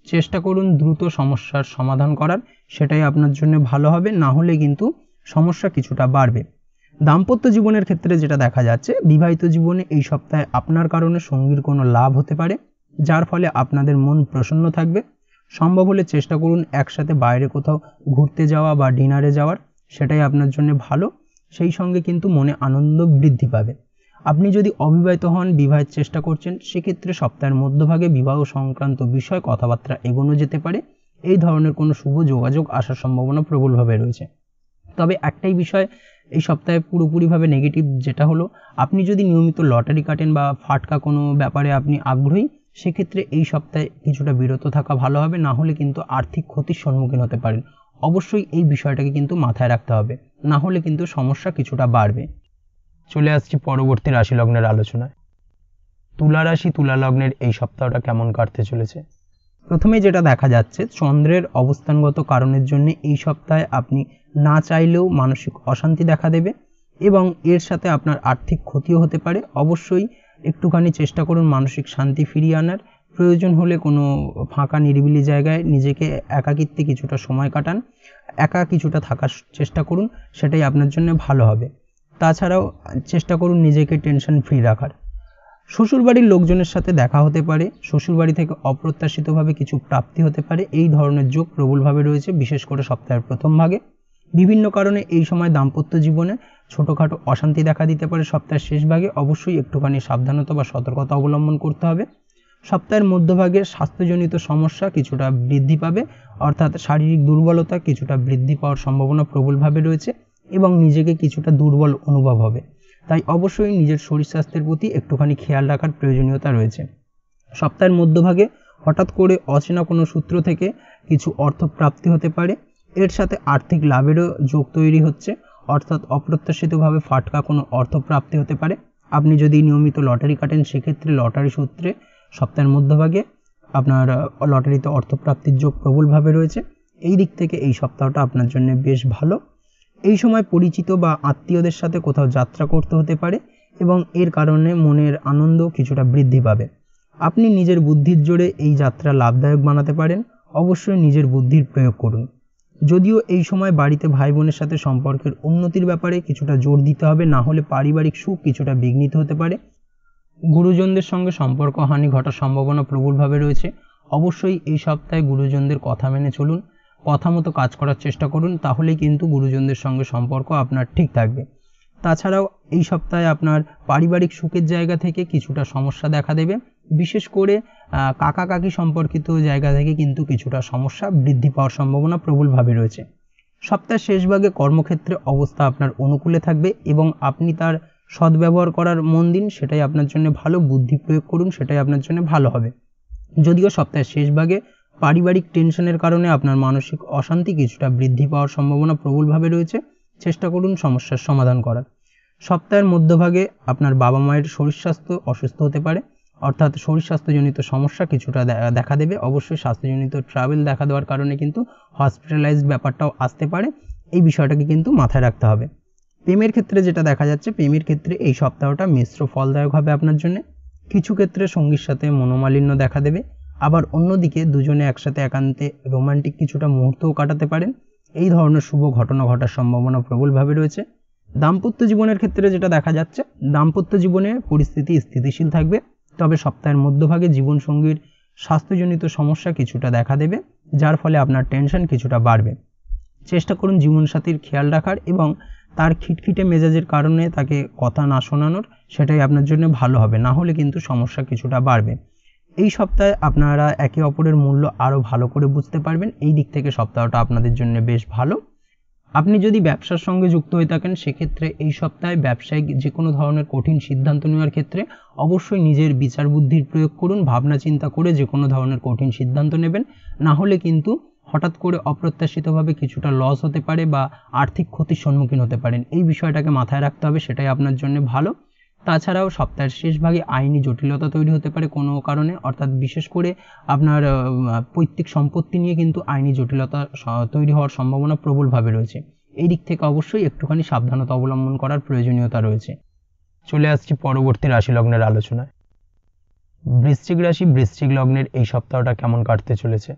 চেষ্টা করুন দ্রুত সমস্যার সমাধান করার, সেটাই আপনার জন্য ভালো হবে। না হলে কিন্তু সমস্যা কিছুটা বাড়বে। দাম্পত্য জীবনের ক্ষেত্রে যেটা দেখা যাচ্ছে, বিবাহিত জীবনে এই সপ্তাহে আপনার কারণে সঙ্গীর কোনো লাভ হতে পারে, যার ফলে আপনাদের মন প্রসন্ন থাকবে। সম্ভব হলে চেষ্টা করুন একসাথে বাইরে কোথাও ঘুরতে যাওয়া বা ডিনারে যাওয়ার, সেটাই আপনার জন্য ভালো। সেই সঙ্গে কিন্তু মনে আনন্দ বৃদ্ধি পাবে। আপনি যদি অবিবাহিত হন, বিবাহের চেষ্টা করছেন, সেক্ষেত্রে সপ্তাহের মধ্যভাগে বিবাহ সংক্রান্ত বিষয় কথাবার্তা এগোনো যেতে পারে। এই ধরনের কোনো শুভ যোগাযোগ আসার সম্ভাবনা প্রবলভাবে রয়েছে। তবে একটাই বিষয় এই সপ্তাহে পুরোপুরিভাবে নেগেটিভ, যেটা হলো আপনি যদি নিয়মিত লটারি কাটেন বা ফাটকা কোনো ব্যাপারে আপনি আগ্রহী, সেক্ষেত্রে এই সপ্তাহে কিছুটা বিরত থাকা ভালো হবে। না হলে কিন্তু আর্থিক ক্ষতির সম্মুখীন হতে পারেন। অবশ্যই এই বিষয়টাকে কিন্তু মাথায় রাখতে হবে, না হলে কিন্তু সমস্যা কিছুটা বাড়বে। চলে আসছি পরবর্তী রাশি লগ্নের আলোচনায়। তুলা রাশি তুলা লগ্নের এই সপ্তাহটা কেমন কাটতে চলেছে? প্রথমে যেটা দেখা যাচ্ছে, চন্দ্রের অবস্থানগত কারণের জন্য এই সপ্তাহে আপনি না চাইলেও মানসিক অশান্তি দেখা দেবে এবং এর সাথে আপনার আর্থিক ক্ষতিও হতে পারে। অবশ্যই একটুখানি চেষ্টা করুন মানসিক শান্তি ফিরিয়ে আনার। প্রয়োজন হলে কোনো ফাঁকা নিরিবিলি জায়গায় নিজেকে একাকিত্বে কিছুটা সময় কাটান, একা কিছুটা থাকার চেষ্টা করুন, সেটাই আপনার জন্য ভালো হবে। তাছাড়াও চেষ্টা করুন নিজেকে টেনশন ফ্রি রাখার। শ্বশুরবাড়ির লোকজনের সাথে দেখা হতে পারে, শ্বশুরবাড়ি থেকে অপ্রত্যাশিতভাবে কিছু প্রাপ্তি হতে পারে। এই ধরনের যোগ প্রবলভাবে রয়েছে, বিশেষ করে সপ্তাহের প্রথম ভাগে। বিভিন্ন কারণে এই সময় দাম্পত্য জীবনে ছোটোখাটো অশান্তি দেখা দিতে পারে। সপ্তাহের শেষ ভাগে অবশ্যই একটুখানি সাবধানতা বা সতর্কতা অবলম্বন করতে হবে। সপ্তাহের মধ্যভাগে স্বাস্থ্যজনিত সমস্যা কিছুটা বৃদ্ধি পাবে, অর্থাৎ শারীরিক দুর্বলতা কিছুটা বৃদ্ধি পাওয়ার সম্ভাবনা প্রবলভাবে রয়েছে এবং নিজেকে কিছুটা দুর্বল অনুভব হবে। তাই অবশ্যই নিজের শরীর স্বাস্থ্যের প্রতি একটুখানি খেয়াল রাখার প্রয়োজনীয়তা রয়েছে। সপ্তাহের মধ্যভাগে হঠাৎ করে অচেনা কোনো সূত্র থেকে কিছু অর্থ প্রাপ্তি হতে পারে। এর সাথে আর্থিক লাভেরও যোগ তৈরি হচ্ছে, অর্থাৎ অপ্রত্যাশিতভাবে ফাটকা কোনো অর্থ প্রাপ্তি হতে পারে। আপনি যদি নিয়মিত লটারি কাটেন, সেক্ষেত্রে লটারি সূত্রে সপ্তাহের মধ্যভাগে আপনার লটারিতে অর্থপ্রাপ্তির যোগ প্রবলভাবে রয়েছে। এই দিক থেকে এই সপ্তাহটা আপনার জন্য বেশ ভালো। এই সময় পরিচিত বা আত্মীয়দের সাথে কোথাও যাত্রা করতে হতে পারে এবং এর কারণে মনের আনন্দ কিছুটা বৃদ্ধি পাবে। আপনি নিজের বুদ্ধির জোরে এই যাত্রা লাভদায়ক বানাতে পারেন। অবশ্যই নিজের বুদ্ধির প্রয়োগ করুন। যদিও এই সময় বাড়িতে ভাই বোনের সাথে সম্পর্কের উন্নতির ব্যাপারে কিছুটা জোর দিতে হবে, না হলে পারিবারিক সুখ কিছুটা বিঘ্নিত হতে পারে। গুরুজনদের সঙ্গে সম্পর্ক হানি ঘটার সম্ভাবনা প্রবলভাবে রয়েছে। অবশ্যই এই সপ্তাহে গুরুজনদের কথা মেনে চলুন, কথা মতো কাজ করার চেষ্টা করুন, তাহলেই কিন্তু গুরুজনদের সঙ্গে সম্পর্ক আপনার ঠিক থাকবে। তাছাড়াও এই সপ্তাহে আপনার পারিবারিক সুখের জায়গা থেকে কিছুটা সমস্যা দেখা দেবে। বিশেষ করে কাকা কাকি সম্পর্কিত জায়গা থেকে কিন্তু কিছুটা সমস্যা বৃদ্ধি পাওয়ার সম্ভাবনা প্রবলভাবে রয়েছে। সপ্তাহের শেষ ভাগে কর্মক্ষেত্রে অবস্থা আপনার অনুকূলে থাকবে এবং আপনি তার সদ্ব্যবহার করার মন দিন, সেটাই আপনার জন্য ভালো। বুদ্ধি প্রয়োগ করুন, সেটাই আপনার জন্য ভালো হবে। যদিও সপ্তাহের শেষ ভাগে পারিবারিক টেনশনের কারণে আপনার মানসিক অশান্তি কিছুটা বৃদ্ধি পাওয়ার সম্ভাবনা প্রবলভাবে রয়েছে। চেষ্টা করুন সমস্যার সমাধান করার। সপ্তাহের মধ্যভাগে আপনার বাবা মায়ের শরীর স্বাস্থ্য অসুস্থ হতে পারে, অর্থাৎ শরীর স্বাস্থ্যজনিত সমস্যা কিছুটা দেখা দেবে। অবশ্যই স্বাস্থ্যজনিত ট্রাভেল দেখা দেওয়ার কারণে কিন্তু হসপিটালাইজ ব্যাপারটাও আসতে পারে, এই বিষয়টাকে কিন্তু মাথায় রাখতে হবে। প্রেমের ক্ষেত্রে যেটা দেখা যাচ্ছে, প্রেমের ক্ষেত্রে এই সপ্তাহটা মিশ্র ফলদায়ক হবে আপনার জন্য। কিছু ক্ষেত্রে সঙ্গীর সাথে মনোমালিন্য দেখা দেবে, আবার অন্যদিকে দুজনে একসাথে একান্তে রোমান্টিক কিছুটা মুহূর্তও কাটাতে পারেন। এই ধরনের শুভ ঘটনা ঘটার সম্ভাবনা প্রবলভাবে রয়েছে। দাম্পত্য জীবনের ক্ষেত্রে যেটা দেখা যাচ্ছে, দাম্পত্য জীবনে পরিস্থিতি স্থিতিশীল থাকবে, তবে সপ্তাহের মধ্যভাগে জীবনসঙ্গীর স্বাস্থ্যজনিত সমস্যা কিছুটা দেখা দেবে, যার ফলে আপনার টেনশন কিছুটা বাড়বে। চেষ্টা করুন জীবনসাথীর খেয়াল রাখার এবং তার খিটখিটে মেজাজের কারণে তাকে কথা না শোনানোর, সেটাই আপনার জন্য ভালো হবে, না হলে কিন্তু সমস্যা কিছুটা বাড়বে। এই সপ্তাহে আপনারা একে অপরের মূল্য আরও ভালো করে বুঝতে পারবেন। এই দিক থেকে সপ্তাহটা আপনাদের জন্য বেশ ভালো। আপনি যদি ব্যবসার সঙ্গে যুক্ত হয়ে থাকেন, সেক্ষেত্রে এই সপ্তাহে ব্যবসায়িক যে কোনো ধরনের কঠিন সিদ্ধান্ত নেওয়ার ক্ষেত্রে অবশ্যই নিজের বিচার বুদ্ধির প্রয়োগ করুন। ভাবনা চিন্তা করে যে কোনো ধরনের কঠিন সিদ্ধান্ত নেবেন, না হলে কিন্তু হঠাৎ করে অপ্রত্যাশিতভাবে কিছুটা লস হতে পারে বা আর্থিক ক্ষতির সম্মুখীন হতে পারেন। এই বিষয়টাকে মাথায় রাখতে হবে, সেটাই আপনার জন্য ভালো। তাছাড়াও সপ্তাহের শেষ ভাগে আইনি জটিলতা তৈরি হতে পারে কোনো কারণে, অর্থাৎ বিশেষ করে আপনার পৈতৃক সম্পত্তি নিয়ে কিন্তু আইনি জটিলতা তৈরি হওয়ার সম্ভাবনা প্রবলভাবে রয়েছে। এই দিক থেকে অবশ্যই একটুখানি সাবধানতা অবলম্বন করার প্রয়োজনীয়তা রয়েছে। চলে আসছি পরবর্তী রাশি লগ্নের আলোচনায়। বৃশ্চিক রাশি, বৃশ্চিক লগ্নের এই সপ্তাহটা কেমন কাটতে চলেছে?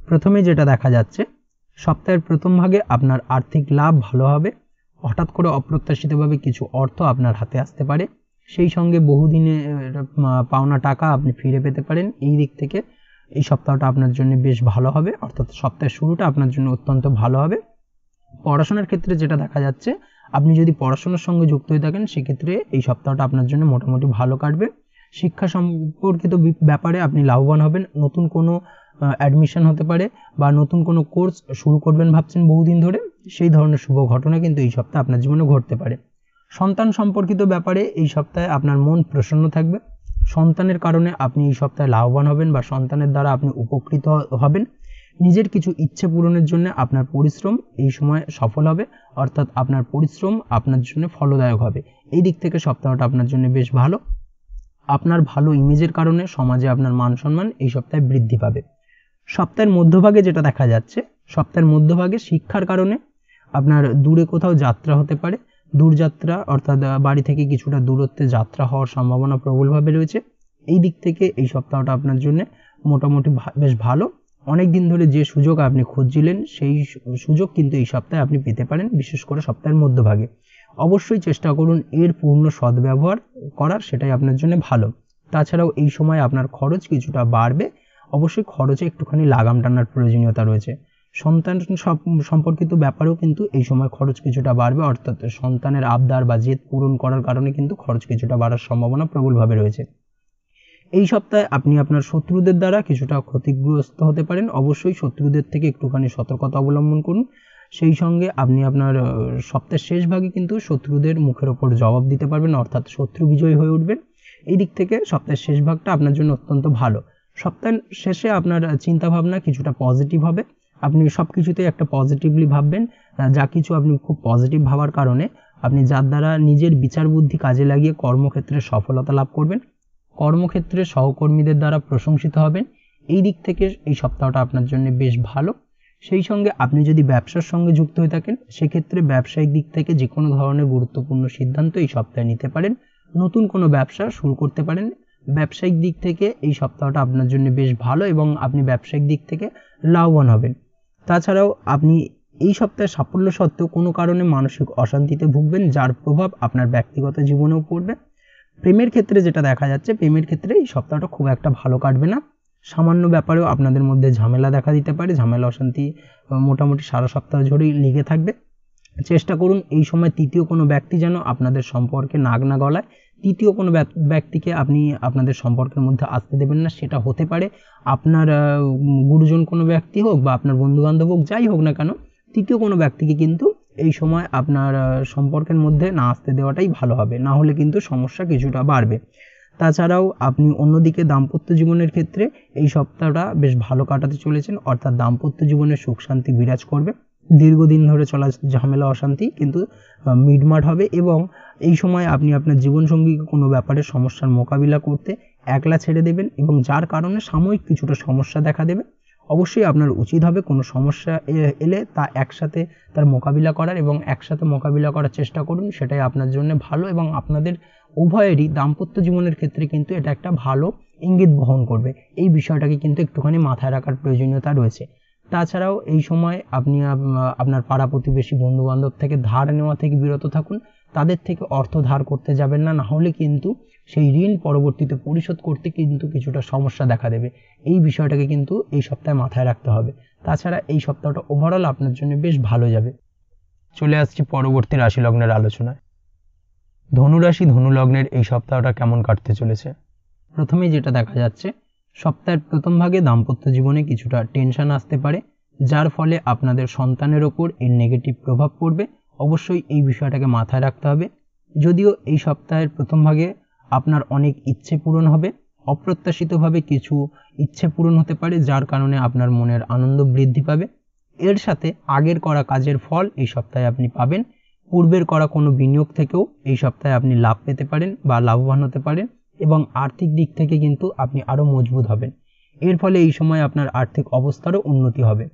প্রথমে যেটা দেখা যাচ্ছে, সপ্তাহের প্রথম ভাগে আপনার আর্থিক লাভ ভালো হবে। হঠাৎ করে অপ্রত্যাশিতভাবে কিছু অর্থ আপনার হাতে আসতে পারে, সেই সঙ্গে বহুদিনে পাওনা টাকা আপনি ফিরে পেতে পারেন। এই দিক থেকে এই সপ্তাহটা আপনার জন্য বেশ ভালো হবে, অর্থাৎ সপ্তাহের শুরুটা আপনার জন্য অত্যন্ত ভালো হবে। পড়াশোনার ক্ষেত্রে যেটা দেখা যাচ্ছে, আপনি যদি পড়াশোনার সঙ্গে যুক্ত হয়ে থাকেন, সেক্ষেত্রে এই সপ্তাহটা আপনার জন্য মোটামুটি ভালো কাটবে। শিক্ষা সম্পর্কিত ব্যাপারে আপনি লাভবান হবেন। নতুন কোনো অ্যাডমিশন হতে পারে বা নতুন কোনো কোর্স শুরু করবেন ভাবছেন বহুদিন ধরে, সেই ধরনের শুভ ঘটনা কিন্তু এই সপ্তাহে আপনার জীবনে ঘটতে পারে। সন্তান সম্পর্কিত ব্যাপারে এই সপ্তাহে আপনার মন প্রসন্ন থাকবে। সন্তানের কারণে আপনি এই সপ্তাহে লাভবান হবেন বা সন্তানের দ্বারা আপনি উপকৃত হবেন। নিজের কিছু ইচ্ছে পূরণের জন্য আপনার পরিশ্রম এই সময় সফল হবে, অর্থাৎ আপনার পরিশ্রম আপনার জন্য ফলদায়ক হবে। এই দিক থেকে সপ্তাহটা আপনার জন্য বেশ ভালো। আপনার ভালো ইমেজের কারণে সমাজে আপনার মান সম্মান এই সপ্তাহে বৃদ্ধি পাবে। সপ্তাহের মধ্যভাগে যেটা দেখা যাচ্ছে, সপ্তাহের মধ্যভাগে শিক্ষার কারণে আপনার দূরে কোথাও যাত্রা হতে পারে। দূরযাত্রা অর্থাৎ বাড়ি থেকে কিছুটা দূরত্বে যাত্রা হওয়ার সম্ভাবনা প্রবলভাবে রয়েছে। এই দিক থেকে এই সপ্তাহটা আপনার জন্য মোটামুটি বেশ ভালো। অনেক দিন ধরে যে সুযোগ আপনি খুঁজছিলেন, সেই সুযোগ কিন্তু এই সপ্তাহে আপনি পেতে পারেন, বিশেষ করে সপ্তাহের মধ্যভাগে। অবশ্যই চেষ্টা করুন এর পূর্ণ সদ্ব্যবহার করার, সেটাই আপনার জন্য ভালো। তাছাড়াও এই সময় আপনার খরচ কিছুটা বাড়বে, অবশ্যই খরচে একটুখানি লাগাম টানার প্রয়োজনীয়তা রয়েছে। সন্তান সম্পর্কিত ব্যাপারেও কিন্তু এই সময় খরচ কিছুটা বাড়বে, অর্থাৎ সন্তানের আবদার বা জেদ পূরণ করার কারণে কিন্তু খরচ কিছুটা বাড়ার সম্ভাবনা প্রবলভাবে রয়েছে। এই সপ্তাহে আপনি আপনার শত্রুদের দ্বারা কিছুটা ক্ষতিগ্রস্ত হতে পারেন। অবশ্যই শত্রুদের থেকে একটুখানি সতর্কতা অবলম্বন করুন। সেই সঙ্গে আপনি আপনার সপ্তাহের শেষ ভাগে কিন্তু শত্রুদের মুখের ওপর জবাব দিতে পারবেন, অর্থাৎ শত্রু বিজয়ী হয়ে উঠবেন। এই দিক থেকে সপ্তাহের শেষ ভাগটা আপনার জন্য অত্যন্ত ভালো। সপ্তাহের শেষে আপনার চিন্তাভাবনা কিছুটা পজিটিভ হবে। আপনি সব কিছুতেই একটা পজিটিভলি ভাববেন। যা কিছু আপনি খুব পজিটিভ ভাবার কারণে আপনি যার দ্বারা নিজের বিচার বুদ্ধি কাজে লাগিয়ে কর্মক্ষেত্রে সফলতা লাভ করবেন। কর্মক্ষেত্রে সহকর্মীদের দ্বারা প্রশংসিত হবেন। এই দিক থেকে এই সপ্তাহটা আপনার জন্য বেশ ভালো। সেই সঙ্গে আপনি যদি ব্যবসার সঙ্গে যুক্ত হয়ে থাকেন, সেক্ষেত্রে ব্যবসায়িক দিক থেকে যে কোনো ধরনের গুরুত্বপূর্ণ সিদ্ধান্ত এই সপ্তাহে নিতে পারেন। নতুন কোনো ব্যবসা শুরু করতে পারেন। ব্যবসায়িক দিক থেকে এই সপ্তাহটা আপনার জন্য বেশ ভালো এবং আপনি ব্যবসায়িক দিক থেকে লাভবান হবেন। তাছাড়াও আপনি এই সপ্তাহে সাফল্য সত্ত্বেও কোনো কারণে মানসিক অশান্তিতে ভুগবেন, যার প্রভাব আপনার ব্যক্তিগত জীবনেও পড়বে। প্রেমের ক্ষেত্রে যেটা দেখা যাচ্ছে, প্রেমের ক্ষেত্রে এই সপ্তাহটা খুব একটা ভালো কাটবে না। সামান্য ব্যাপারেও আপনাদের মধ্যে ঝামেলা দেখা দিতে পারে। ঝামেলা অশান্তি মোটামুটি সারা সপ্তাহ জুড়েই লেগে থাকবে। চেষ্টা করুন এই সময় তৃতীয় কোনো ব্যক্তি যেন আপনাদের সম্পর্কে নাক না গলায়। তৃতীয় কোনো ব্যক্তিকে আপনি আপনাদের সম্পর্কের মধ্যে আসতে দেবেন না। সেটা হতে পারে আপনার গুরুজন কোনো ব্যক্তি হোক বা আপনার বন্ধুবান্ধব হোক, যাই হোক না কেন, তৃতীয় কোনো ব্যক্তিকে কিন্তু এই সময় আপনার সম্পর্কের মধ্যে না আসতে দেওয়াটাই ভালো হবে, না হলে কিন্তু সমস্যা কিছুটা বাড়বে। তাছাড়াও আপনি অন্যদিকে দাম্পত্য জীবনের ক্ষেত্রে এই সপ্তাহটা বেশ ভালো কাটাতে চলেছেন, অর্থাৎ দাম্পত্য জীবনে সুখ শান্তি বিরাজ করবে। দীর্ঘদিন ধরে চলা ঝামেলা অশান্তি কিন্তু মিটমাট হবে এবং এই সময় আপনি আপনার জীবনসঙ্গীকে কোনো ব্যাপারে সমস্যার মোকাবিলা করতে একলা ছেড়ে দেবেন এবং যার কারণে সাময়িক কিছুটা সমস্যা দেখা দেবে। অবশ্যই আপনার উচিত হবে কোনো সমস্যা এলে তা একসাথে তার মোকাবিলা করার এবং একসাথে মোকাবিলা করার চেষ্টা করুন। সেটাই আপনার জন্য ভালো এবং আপনাদের উভয়েরই দাম্পত্য জীবনের ক্ষেত্রে কিন্তু এটা একটা ভালো ইঙ্গিত বহন করবে। এই বিষয়টাকে কিন্তু একটুখানি মাথায় রাখার প্রয়োজনীয়তা রয়েছে। তাছাড়াও এই সময় আপনি আপনার পাড়া প্রতিবেশী বন্ধুবান্ধব থেকে ধার নেওয়া থেকে বিরত থাকুন। তাদের থেকে অর্থ ধার করতে যাবেন না, না হলে কিন্তু সেই ঋণ পরবর্তীতে পরিশোধ করতে কিন্তু কিছুটা সমস্যা দেখা দেবে। এই বিষয়টাকে কিন্তু এই সপ্তাহে মাথায় রাখতে হবে। তাছাড়া এই সপ্তাহটা ওভারঅল আপনার জন্য বেশ ভালো যাবে। চলে আসছি পরবর্তী রাশি লগ্নের আলোচনায়। ধনুরাশি ধনু লগ্নের এই সপ্তাহটা কেমন কাটতে চলেছে? প্রথমেই যেটা দেখা যাচ্ছে, সপ্তাহের প্রথম ভাগে দাম্পত্য জীবনে কিছুটা টেনশন আসতে পারে, যার ফলে আপনাদের সন্তানের ওপর এর নেগেটিভ প্রভাব পড়বে। অবশ্যই এই বিষয়টাকে মাথায় রাখতে হবে। যদিও এই সপ্তাহের প্রথম ভাগে আপনার অনেক ইচ্ছে পূরণ হবে, অপ্রত্যাশিতভাবে কিছু ইচ্ছে পূরণ হতে পারে, যার কারণে আপনার মনের আনন্দ বৃদ্ধি পাবে। এর সাথে আগের করা কাজের ফল এই সপ্তাহে আপনি পাবেন। পূর্বের করা কোনো বিনিয়োগ থেকেও এই সপ্তাহে আপনি লাভ পেতে পারেন বা লাভবান হতে পারেন এবং আর্থিক দিক থেকে কিন্তু আপনি আরও মজবুত হবেন। এর ফলে এই সময় আপনার আর্থিক অবস্থারও উন্নতি হবে।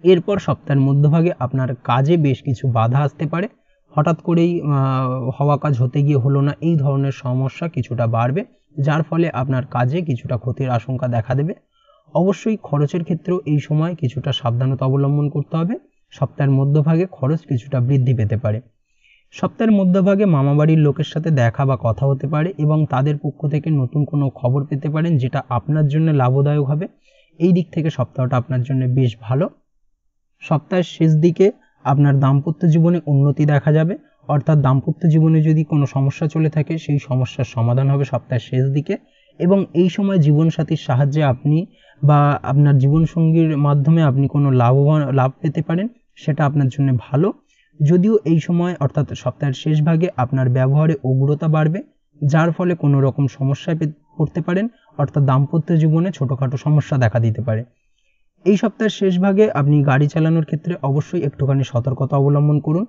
এরপর সপ্তাহের মধ্যভাগে আপনার কাজে বেশ কিছু বাধা আসতে পারে। হঠাৎ করেই হওয়া কাজ হতে গিয়ে হলো না, এই ধরনের সমস্যা কিছুটা বাড়বে, যার ফলে আপনার কাজে কিছুটা ক্ষতির আশঙ্কা দেখা দেবে। অবশ্যই খরচের ক্ষেত্রেও এই সময় কিছুটা সাবধানতা অবলম্বন করতে হবে। সপ্তাহের মধ্যভাগে খরচ কিছুটা বৃদ্ধি পেতে পারে। সপ্তাহের মধ্যভাগে মামাবাড়ির লোকের সাথে দেখা বা কথা হতে পারে এবং তাদের পক্ষ থেকে নতুন কোনো খবর পেতে পারেন, যেটা আপনার জন্য লাভদায়ক হবে। এই দিক থেকে সপ্তাহটা আপনার জন্য বেশ ভালো। সপ্তাহের শেষ দিকে আপনার দাম্পত্য জীবনে উন্নতি দেখা যাবে, অর্থাৎ দাম্পত্য জীবনে যদি কোনো সমস্যা চলে থাকে সেই সমস্যার সমাধান হবে সপ্তাহের শেষ দিকে এবং এই সময় জীবনসাথীর সাহায্যে আপনি বা আপনার জীবনসঙ্গীর মাধ্যমে আপনি কোনো লাভ পেতে পারেন, সেটা আপনার জন্য ভালো। যদিও এই সময় অর্থাৎ সপ্তাহের শেষ ভাগে আপনার ব্যবহারে উগ্রতা বাড়বে, যার ফলে কোনো রকম সমস্যায় পড়তে পারেন, অর্থাৎ দাম্পত্য জীবনে ছোটোখাটো সমস্যা দেখা দিতে পারে। এই সপ্তাহের শেষ ভাগে আপনি গাড়ি চালানোর ক্ষেত্রে অবশ্যই একটুখানি সতর্কতা অবলম্বন করুন।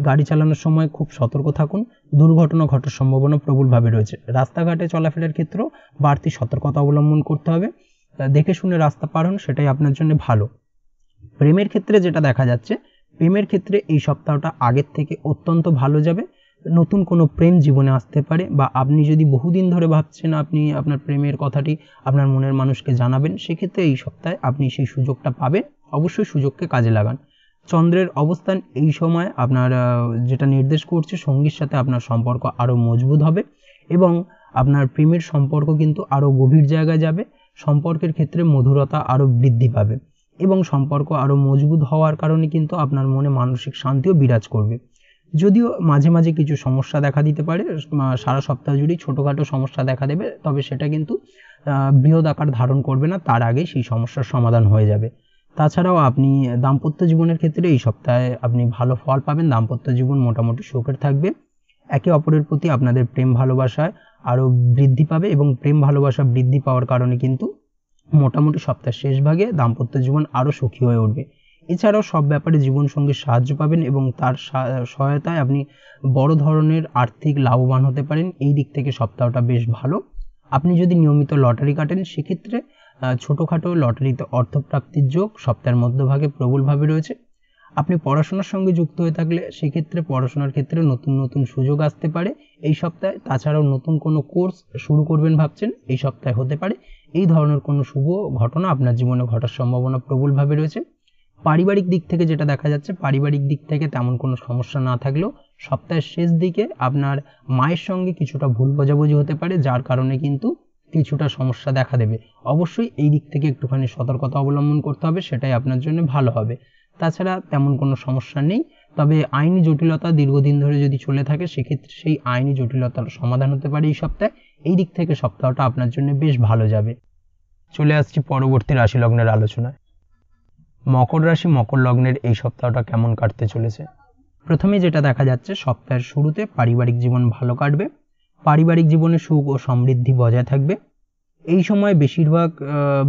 গাড়ি চালানোর সময় খুব সতর্ক থাকুন। দুর্ঘটনা ঘটার সম্ভাবনা প্রবলভাবে রয়েছে। রাস্তাঘাটে চলাফেরার ক্ষেত্রেও বাড়তি সতর্কতা অবলম্বন করতে হবে। দেখে শুনে রাস্তা পার হন, সেটাই আপনার জন্য ভালো। প্রেমের ক্ষেত্রে যেটা দেখা যাচ্ছে, প্রেমের ক্ষেত্রে এই সপ্তাহটা আগের থেকে অত্যন্ত ভালো যাবে। নতুন কোনো প্রেম জীবনে আসতে পারে বা আপনি যদি বহুদিন ধরে ভাবছেন আপনি আপনার প্রেমের কথাটি আপনার মনের মানুষকে জানাবেন, সেক্ষেত্রে এই সপ্তাহে আপনি সেই সুযোগটা পাবেন। অবশ্যই সুযোগকে কাজে লাগান। চন্দ্রের অবস্থান এই সময় আপনার যেটা নির্দেশ করছে, সঙ্গীর সাথে আপনার সম্পর্ক আরও মজবুত হবে এবং আপনার প্রেমের সম্পর্ক কিন্তু আরও গভীর জায়গায় যাবে। সম্পর্কের ক্ষেত্রে মধুরতা আরও বৃদ্ধি পাবে এবং সম্পর্ক আরও মজবুত হওয়ার কারণে কিন্তু আপনার মনে মানসিক শান্তিও বিরাজ করবে। যদিও মাঝে মাঝে কিছু সমস্যা দেখা দিতে পারে, সারা সপ্তাহ জুড়েই ছোটোখাটো সমস্যা দেখা দেবে, তবে সেটা কিন্তু বৃহৎ আকার ধারণ করবে না, তার আগেই সেই সমস্যার সমাধান হয়ে যাবে। তাছাড়াও আপনি দাম্পত্য জীবনের ক্ষেত্রে এই সপ্তাহে আপনি ভালো ফল পাবেন। দাম্পত্য জীবন মোটামুটি সুখের থাকবে। একে অপরের প্রতি আপনাদের প্রেম ভালোবাসায় আরও বৃদ্ধি পাবে এবং প্রেম ভালোবাসা বৃদ্ধি পাওয়ার কারণে কিন্তু মোটামুটি সপ্তাহের শেষ ভাগে দাম্পত্য জীবন আরও সুখী হয়ে উঠবে। এছাড়াও সব ব্যাপারে জীবনসঙ্গীর সাহায্য পাবেন এবং তার সহায়তায় আপনি বড় ধরনের আর্থিক লাভবান হতে পারেন। এই দিক থেকে সপ্তাহটা বেশ ভালো। আপনি যদি নিয়মিত লটারি কাটেন, সেক্ষেত্রে ছোটোখাটো লটারিতে অর্থপ্রাপ্তির যোগ সপ্তাহের মধ্যভাগে প্রবলভাবে রয়েছে। আপনি পড়াশোনার সঙ্গে যুক্ত হয়ে থাকলে সেক্ষেত্রে পড়াশোনার ক্ষেত্রে নতুন নতুন সুযোগ আসতে পারে এই সপ্তাহে। তাছাড়াও নতুন কোনো কোর্স শুরু করবেন ভাবছেন, এই সপ্তাহে হতে পারে। এই ধরনের কোনো শুভ ঘটনা আপনার জীবনে ঘটার সম্ভাবনা প্রবলভাবে রয়েছে। পারিবারিক দিক থেকে যেটা দেখা যাচ্ছে, পারিবারিক দিক থেকে তেমন কোনো সমস্যা না থাকলেও সপ্তাহের শেষ দিকে আপনার মায়ের সঙ্গে কিছুটা ভুল বোঝাবুঝি হতে পারে, যার কারণে কিন্তু কিছুটা সমস্যা দেখা দেবে। অবশ্যই এই দিক থেকে একটুখানি সতর্কতা অবলম্বন করতে হবে, সেটাই আপনার জন্য ভালো হবে। তাছাড়া তেমন কোনো সমস্যা নেই, তবে আইনি জটিলতা দীর্ঘদিন ধরে যদি চলে থাকে সেক্ষেত্রে সেই আইনি জটিলতার সমাধান হতে পারে এই সপ্তাহে। এই দিক থেকে সপ্তাহটা আপনার জন্য বেশ ভালো যাবে। চলে আসছি পরবর্তী রাশি লগ্নের আলোচনায়। মকর রাশি মকর লগ্নের এই সপ্তাহটা কেমন কাটতে চলেছে? প্রথমে যেটা দেখা যাচ্ছে, সপ্তাহের শুরুতে পারিবারিক জীবন ভালো কাটবে। পারিবারিক জীবনে সুখ ও সমৃদ্ধি বজায় থাকবে। এই সময় বেশিরভাগ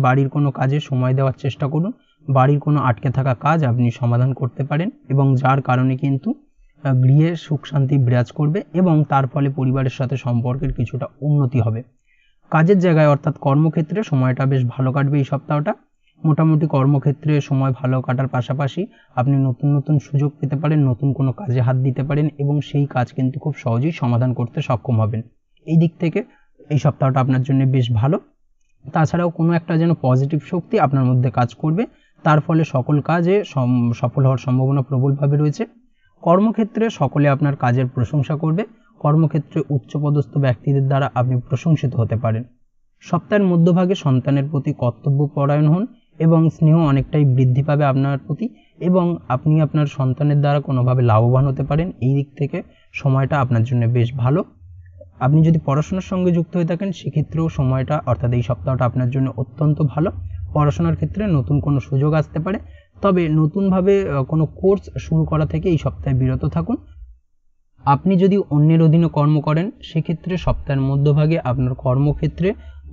বাড়ির কোনো কাজে সময় দেওয়ার চেষ্টা করুন। বাড়ির কোনো আটকে থাকা কাজ আপনি সমাধান করতে পারেন এবং যার কারণে কিন্তু গৃহে সুখ শান্তি বিরাজ করবে এবং তার ফলে পরিবারের সাথে সম্পর্কের কিছুটা উন্নতি হবে। কাজের জায়গায় অর্থাৎ কর্মক্ষেত্রে সময়টা বেশ ভালো কাটবে এই সপ্তাহটা। মোটামুটি কর্মক্ষেত্রে সময় ভালো কাটার পাশাপাশি আপনি নতুন নতুন সুযোগ পেতে পারেন, নতুন কোনো কাজে হাত দিতে পারেন এবং সেই কাজ কিন্তু খুব সহজেই সমাধান করতে সক্ষম হবেন। এই দিক থেকে এই সপ্তাহটা আপনার জন্য বেশ ভালো। তাছাড়াও কোনো একটা যেন পজিটিভ শক্তি আপনার মধ্যে কাজ করবে, তার ফলে সকল কাজে সফল হওয়ার সম্ভাবনা প্রবলভাবে রয়েছে। কর্মক্ষেত্রে সকলে আপনার কাজের প্রশংসা করবে। কর্মক্ষেত্রে উচ্চপদস্থ ব্যক্তিদের দ্বারা আপনি প্রশংসিত হতে পারেন। সপ্তাহের মধ্যভাগে সন্তানের প্রতি কর্তব্যপরায়ণ হন এবং স্নেহ অনেকটাই বৃদ্ধি পাবে আপনার প্রতি এবং আপনি আপনার সন্তানের দ্বারা কোনোভাবে লাভবান হতে পারেন। এই দিক থেকে সময়টা আপনার জন্য বেশ ভালো। আপনি যদি পড়াশোনার সঙ্গে যুক্ত হয়ে থাকেন সেক্ষেত্রেও সময়টা অর্থাৎ এই সপ্তাহটা আপনার জন্য অত্যন্ত ভালো। পড়াশোনার ক্ষেত্রে নতুন কোনো সুযোগ আসতে পারে, তবে নতুনভাবে কোনো কোর্স শুরু করা থেকে এই সপ্তাহে বিরত থাকুন। আপনি যদি অন্যের অধীনে কর্ম করেন সেক্ষেত্রে সপ্তাহের মধ্যভাগে আপনার কর্মক্ষেত্রে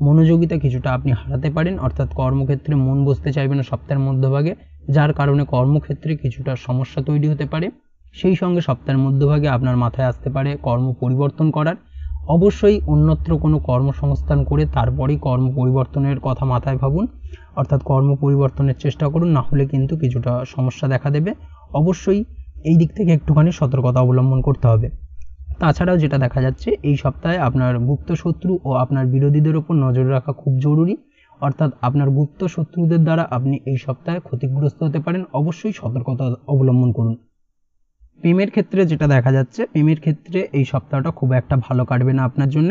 মনোযোগিতা কিছুটা আপনি হারাতে পারেন, অর্থাৎ কর্মক্ষেত্রে মন বসতে চাইবে না সপ্তাহের মধ্যভাগে, যার কারণে কর্মক্ষেত্রে কিছুটা সমস্যা তৈরি হতে পারে। সেই সঙ্গে সপ্তাহের মধ্যভাগে আপনার মাথায় আসতে পারে কর্ম পরিবর্তন করার। অবশ্যই অন্যত্র কোনো কর্মসংস্থান করে তারপরেই কর্ম পরিবর্তনের কথা মাথায় ভাবুন, অর্থাৎ কর্ম পরিবর্তনের চেষ্টা করুন, না হলে কিন্তু কিছুটা সমস্যা দেখা দেবে। অবশ্যই এই দিক থেকে একটুখানি সতর্কতা অবলম্বন করতে হবে। তাছাড়াও যেটা দেখা যাচ্ছে, এই সপ্তাহে আপনার গুপ্ত শত্রু ও আপনার বিরোধীদের ওপর নজর রাখা খুব জরুরি, অর্থাৎ আপনার গুপ্ত শত্রুদের দ্বারা আপনি এই সপ্তাহে ক্ষতিগ্রস্ত হতে পারেন। অবশ্যই সতর্কতা অবলম্বন করুন। প্রেমের ক্ষেত্রে যেটা দেখা যাচ্ছে, প্রেমের ক্ষেত্রে এই সপ্তাহটা খুব একটা ভালো কাটবে না আপনার জন্য।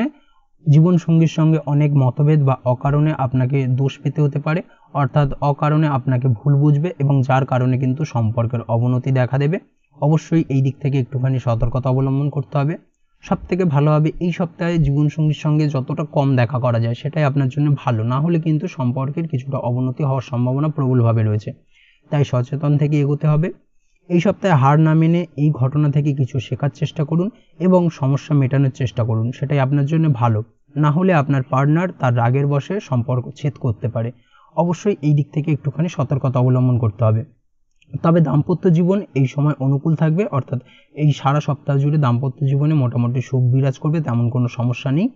জীবনসঙ্গীর সঙ্গে অনেক মতভেদ বা অকারণে আপনাকে দোষ পেতে হতে পারে, অর্থাৎ অকারণে আপনাকে ভুল বুঝবে এবং যার কারণে কিন্তু সম্পর্কের অবনতি দেখা দেবে। অবশ্যই এই দিক থেকে একটুখানি সতর্কতা অবলম্বন করতে হবে। সবথেকে ভালো হবে এই সপ্তাহে জীবনসঙ্গীর সঙ্গে যতটা কম দেখা করা যায় সেটাই আপনার জন্য ভালো, না হলে কিন্তু সম্পর্কের কিছুটা অবনতি হওয়ার সম্ভাবনা প্রবলভাবে রয়েছে। তাই সচেতন থেকে এগোতে হবে। এই সপ্তাহে হার না মেনে এই ঘটনা থেকে কিছু শেখার চেষ্টা করুন এবং সমস্যা মেটানোর চেষ্টা করুন, সেটাই আপনার জন্য ভালো। না হলে আপনার পার্টনার তার রাগের বশে সম্পর্ক ছেদ করতে পারে। অবশ্যই এই দিক থেকে একটুখানি সতর্কতা অবলম্বন করতে হবে। তবে দাম্পত্য জীবন এই সময় অনুকূল থাকবে, অর্থাৎ এই সারা সপ্তাহ জুড়ে দাম্পত্য জীবনে মোটামুটি সুখ বিরাজ করবে, তেমন কোনো সমস্যা নেই।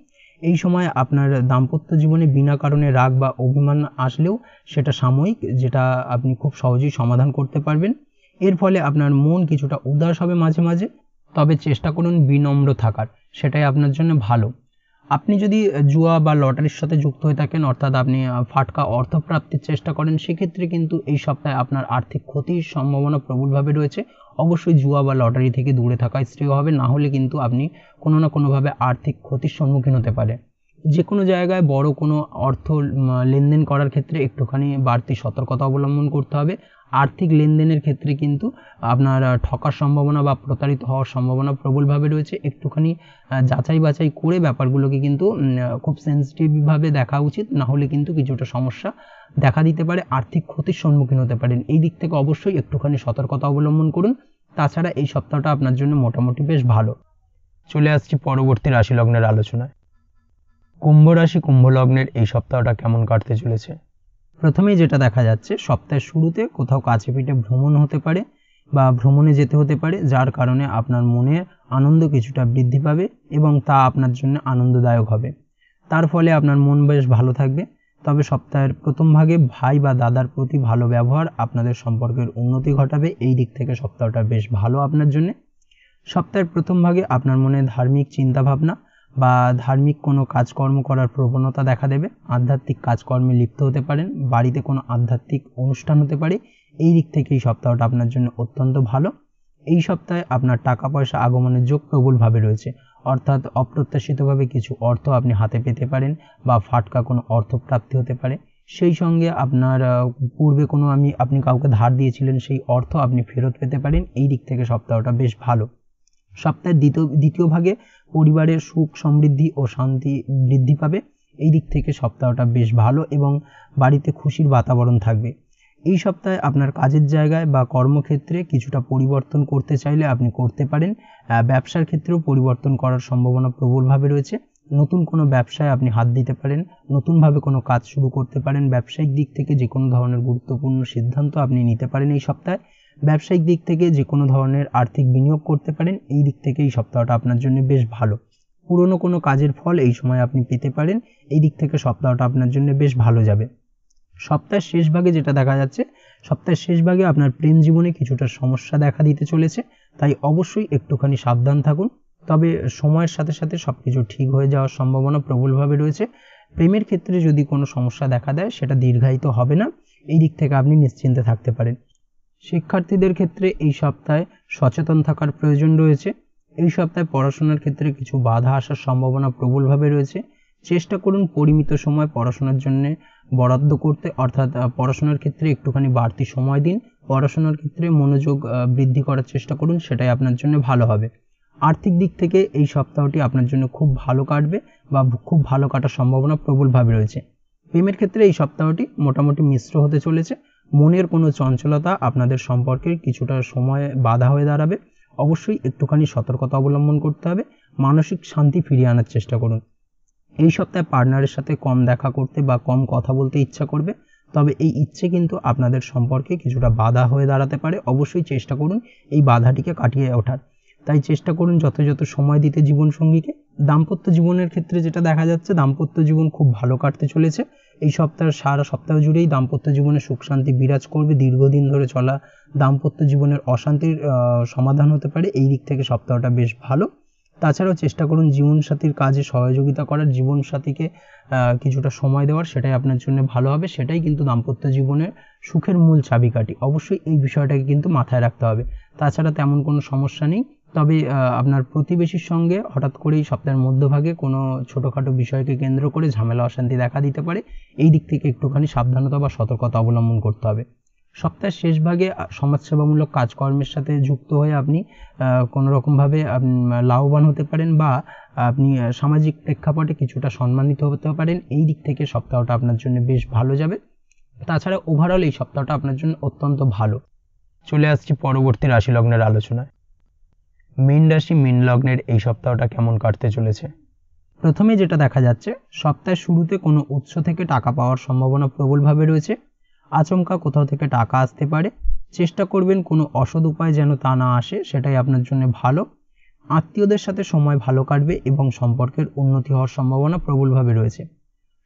এই সময় আপনার দাম্পত্য জীবনে বিনা কারণে রাগ বা অভিমান আসলেও সেটা সাময়িক, যেটা আপনি খুব সহজেই সমাধান করতে পারবেন। এর ফলে আপনার মন কিছুটা উদাস হবে মাঝে মাঝে, তবে চেষ্টা করুন বিনম্র থাকার, সেটাই আপনার জন্য ভালো। আপনি যদি জুয়া বা লটারির সাথে যুক্ত হয়ে থাকেন, অর্থাৎ আপনি ফাটকা অর্থ প্রাপ্তির চেষ্টা করেন, সেক্ষেত্রে কিন্তু এই সপ্তাহে আপনার আর্থিক ক্ষতির সম্ভাবনা প্রবলভাবে রয়েছে। অবশ্যই জুয়া বা লটারি থেকে দূরে থাকাই শ্রেয় হবে, না হলে কিন্তু আপনি কোনো না কোনোভাবে আর্থিক ক্ষতির সম্মুখীন হতে পারে। যে কোনো জায়গায় বড় কোনো অর্থ লেনদেন করার ক্ষেত্রে একটুখানি বাড়তি সতর্কতা অবলম্বন করতে হবে। আর্থিক লেনদেনের ক্ষেত্রে কিন্তু আপনার ঠকার সম্ভাবনা বা প্রতারিত হওয়ার সম্ভাবনা প্রবলভাবে রয়েছে। একটুখানি যাচাই বাছাই করে ব্যাপারগুলোকে কিন্তু খুব সেন্সিটিভভাবে দেখা উচিত, না হলে কিন্তু কিছুটা সমস্যা দেখা দিতে পারে, আর্থিক ক্ষতির সম্মুখীন হতে পারেন। এই দিক থেকে অবশ্যই একটুখানি সতর্কতা অবলম্বন করুন। তাছাড়া এই সপ্তাহটা আপনার জন্য মোটামুটি বেশ ভালো। চলে আসছি পরবর্তী রাশি লগ্নের আলোচনায়। কুম্ভ রাশি কুম্ভ লগ্নের এই সপ্তাহটা কেমন কাটতে চলেছে? প্রথমেই যেটা দেখা যাচ্ছে, সপ্তাহের শুরুতে কোথাও কাছে পিঠে ভ্রমণ হতে পারে বা ভ্রমণে যেতে হতে পারে, যার কারণে আপনার মনের আনন্দ কিছুটা বৃদ্ধি পাবে এবং তা আপনার জন্য আনন্দদায়ক হবে। তার ফলে আপনার মন বেশ ভালো থাকবে। তবে সপ্তাহের প্রথম ভাগে ভাই বা দাদার প্রতি ভালো ব্যবহার আপনাদের সম্পর্কের উন্নতি ঘটাবে, এই দিক থেকে সপ্তাহটা বেশ ভালো আপনার জন্য। সপ্তাহের প্রথম ভাগে আপনার মনে ধার্মিক চিন্তাভাবনা বা ধার্মিক কোনো কাজকর্ম করার প্রবণতা দেখা দেবে, আধ্যাত্মিক কাজকর্মে লিপ্ত হতে পারেন, বাড়িতে কোনো আধ্যাত্মিক অনুষ্ঠান হতে পারে, এই দিক থেকে এই সপ্তাহটা আপনার জন্য অত্যন্ত ভালো। এই সপ্তাহে আপনার টাকা পয়সা আগমনের যোগ প্রবলভাবে রয়েছে, অর্থাৎ অপ্রত্যাশিতভাবে কিছু অর্থ আপনি হাতে পেতে পারেন বা ফাটকা কোনো অর্থপ্রাপ্তি হতে পারে। সেই সঙ্গে আপনার পূর্বে কোনো আপনি কাউকে ধার দিয়েছিলেন, সেই অর্থ আপনি ফেরত পেতে পারেন, এই দিক থেকে সপ্তাহটা বেশ ভালো। সপ্তাহের দ্বিতীয় ভাগে পরিবারের সুখ সমৃদ্ধি ও শান্তি বৃদ্ধি পাবে, এই দিক থেকে সপ্তাহটা বেশ ভালো এবং বাড়িতে খুশির বাতাবরণ থাকবে। এই সপ্তাহে আপনার কাজের জায়গায় বা কর্মক্ষেত্রে কিছুটা পরিবর্তন করতে চাইলে আপনি করতে পারেন। ব্যবসার ক্ষেত্রেও পরিবর্তন করার সম্ভাবনা প্রবলভাবে রয়েছে, নতুন কোনো ব্যবসায় আপনি হাত দিতে পারেন, নতুনভাবে কোনো কাজ শুরু করতে পারেন, ব্যবসায়িক দিক থেকে যে কোনো ধরনের গুরুত্বপূর্ণ সিদ্ধান্ত আপনি নিতে পারেন এই সপ্তাহে, ব্যবসায়িক দিক থেকে যে কোনো ধরনের আর্থিক বিনিয়োগ করতে পারেন, এই দিক থেকে এই সপ্তাহটা আপনার জন্য বেশ ভালো। পুরনো কোনো কাজের ফল এই সময় আপনি পেতে পারেন, এই দিক থেকে সপ্তাহটা আপনার জন্য বেশ ভালো যাবে। সপ্তাহের শেষ ভাগে যেটা দেখা যাচ্ছে, সপ্তাহের শেষ ভাগে আপনার প্রেম জীবনে কিছুটা সমস্যা দেখা দিতে চলেছে, তাই অবশ্যই একটুখানি সাবধান থাকুন। তবে সময়ের সাথে সাথে সবকিছু ঠিক হয়ে যাওয়ার সম্ভাবনা প্রবলভাবে রয়েছে। প্রেমের ক্ষেত্রে যদি কোনো সমস্যা দেখা দেয় সেটা দীর্ঘায়িত হবে না, এই দিক থেকে আপনি নিশ্চিন্তে থাকতে পারেন। শিক্ষার্থীদের ক্ষেত্রে এই সপ্তাহে সচেতন থাকার প্রয়োজন রয়েছে। এই সপ্তাহে পড়াশোনার ক্ষেত্রে কিছু বাধা আসার সম্ভাবনা প্রবলভাবে রয়েছে। চেষ্টা করুন পরিমিত সময় পড়াশোনার জন্য বরাদ্দ করতে, অর্থাৎ পড়াশোনার ক্ষেত্রে একটুখানি বাড়তি সময় দিন, পড়াশোনার ক্ষেত্রে মনোযোগ বৃদ্ধি করার চেষ্টা করুন, সেটাই আপনার জন্য ভালো হবে। আর্থিক দিক থেকে এই সপ্তাহটি আপনার জন্য খুব ভালো কাটবে বা খুব ভালো কাটার সম্ভাবনা প্রবলভাবে রয়েছে। প্রেমের ক্ষেত্রে এই সপ্তাহটি মোটামুটি মিশ্র হতে চলেছে। মনের কোনো চঞ্চলতা আপনাদের সম্পর্কের কিছুটা সময় বাধা হয়ে দাঁড়াবে, অবশ্যই একটুখানি সতর্কতা অবলম্বন করতে হবে, মানসিক শান্তি ফিরিয়ে আনার চেষ্টা করুন। এই সপ্তাহে পার্টনারের সাথে কম দেখা করতে বা কম কথা বলতে ইচ্ছা করবে, তবে এই ইচ্ছে কিন্তু আপনাদের সম্পর্কে কিছুটা বাধা হয়ে দাঁড়াতে পারে, অবশ্যই চেষ্টা করুন এই বাধাটিকে কাটিয়ে ওঠার। তাই চেষ্টা করুন যথাযথ সময় দিতে জীবনসঙ্গীকে। দাম্পত্য জীবনের ক্ষেত্রে যেটা দেখা যাচ্ছে, দাম্পত্য জীবন খুব ভালো কাটতে চলেছে। এই সপ্তাহের সারা সপ্তাহ জুড়েই দাম্পত্য জীবনে সুখ শান্তি বিরাজ করবে, দীর্ঘদিন ধরে চলা দাম্পত্য জীবনের অশান্তির সমাধান হতে পারে, এই দিক থেকে সপ্তাহটা বেশ ভালো। তাছাড়াও চেষ্টা করুন জীবনসাথীর কাজে সহযোগিতা করার, জীবনসাথীকে কিছুটা সময় দেওয়ার, সেটাই আপনার জন্য ভালো হবে, সেটাই কিন্তু দাম্পত্য জীবনের সুখের মূল চাবিকাঠি। অবশ্যই এই বিষয়টাকে কিন্তু মাথায় রাখতে হবে। তাছাড়া তেমন কোনো সমস্যা নেই, তবে আপনার প্রতিবেশীর সঙ্গে হঠাৎ করেই সপ্তাহের মধ্যভাগে কোনো ছোটোখাটো বিষয়কে কেন্দ্র করে ঝামেলা অশান্তি দেখা দিতে পারে, এই দিক থেকে একটুখানি সাবধানতা বা সতর্কতা অবলম্বন করতে হবে। সপ্তাহের শেষ ভাগে সমাজসেবামূলক কাজকর্মের সাথে যুক্ত হয়ে আপনি কোনো রকমভাবে লাভবান হতে পারেন বা আপনি সামাজিক প্রেক্ষাপটে কিছুটা সম্মানিত হতে পারেন, এই দিক থেকে সপ্তাহটা আপনার জন্য বেশ ভালো যাবে। তাছাড়া ওভারঅল এই সপ্তাহটা আপনার জন্য অত্যন্ত ভালো। চলে আসছি পরবর্তী রাশি লগ্নের আলোচনায়। মীন রাশি মীন লগ্নের এই সপ্তাহটা কেমন কাটতে চলেছে। প্রথমে যেটা দেখা যাচ্ছে, সপ্তাহের শুরুতে কোনো উৎস থেকে টাকা পাওয়ার সম্ভাবনা প্রবলভাবে রয়েছে। আচমকা কোথাও থেকে টাকা আসতে পারে, চেষ্টা করবেন কোনো অসৎ উপায় যেন তা না আসে, সেটাই আপনার জন্য ভালো। আত্মীয়দের সাথে সময় ভালো কাটবে এবং সম্পর্কের উন্নতি হওয়ার সম্ভাবনা প্রবলভাবে রয়েছে।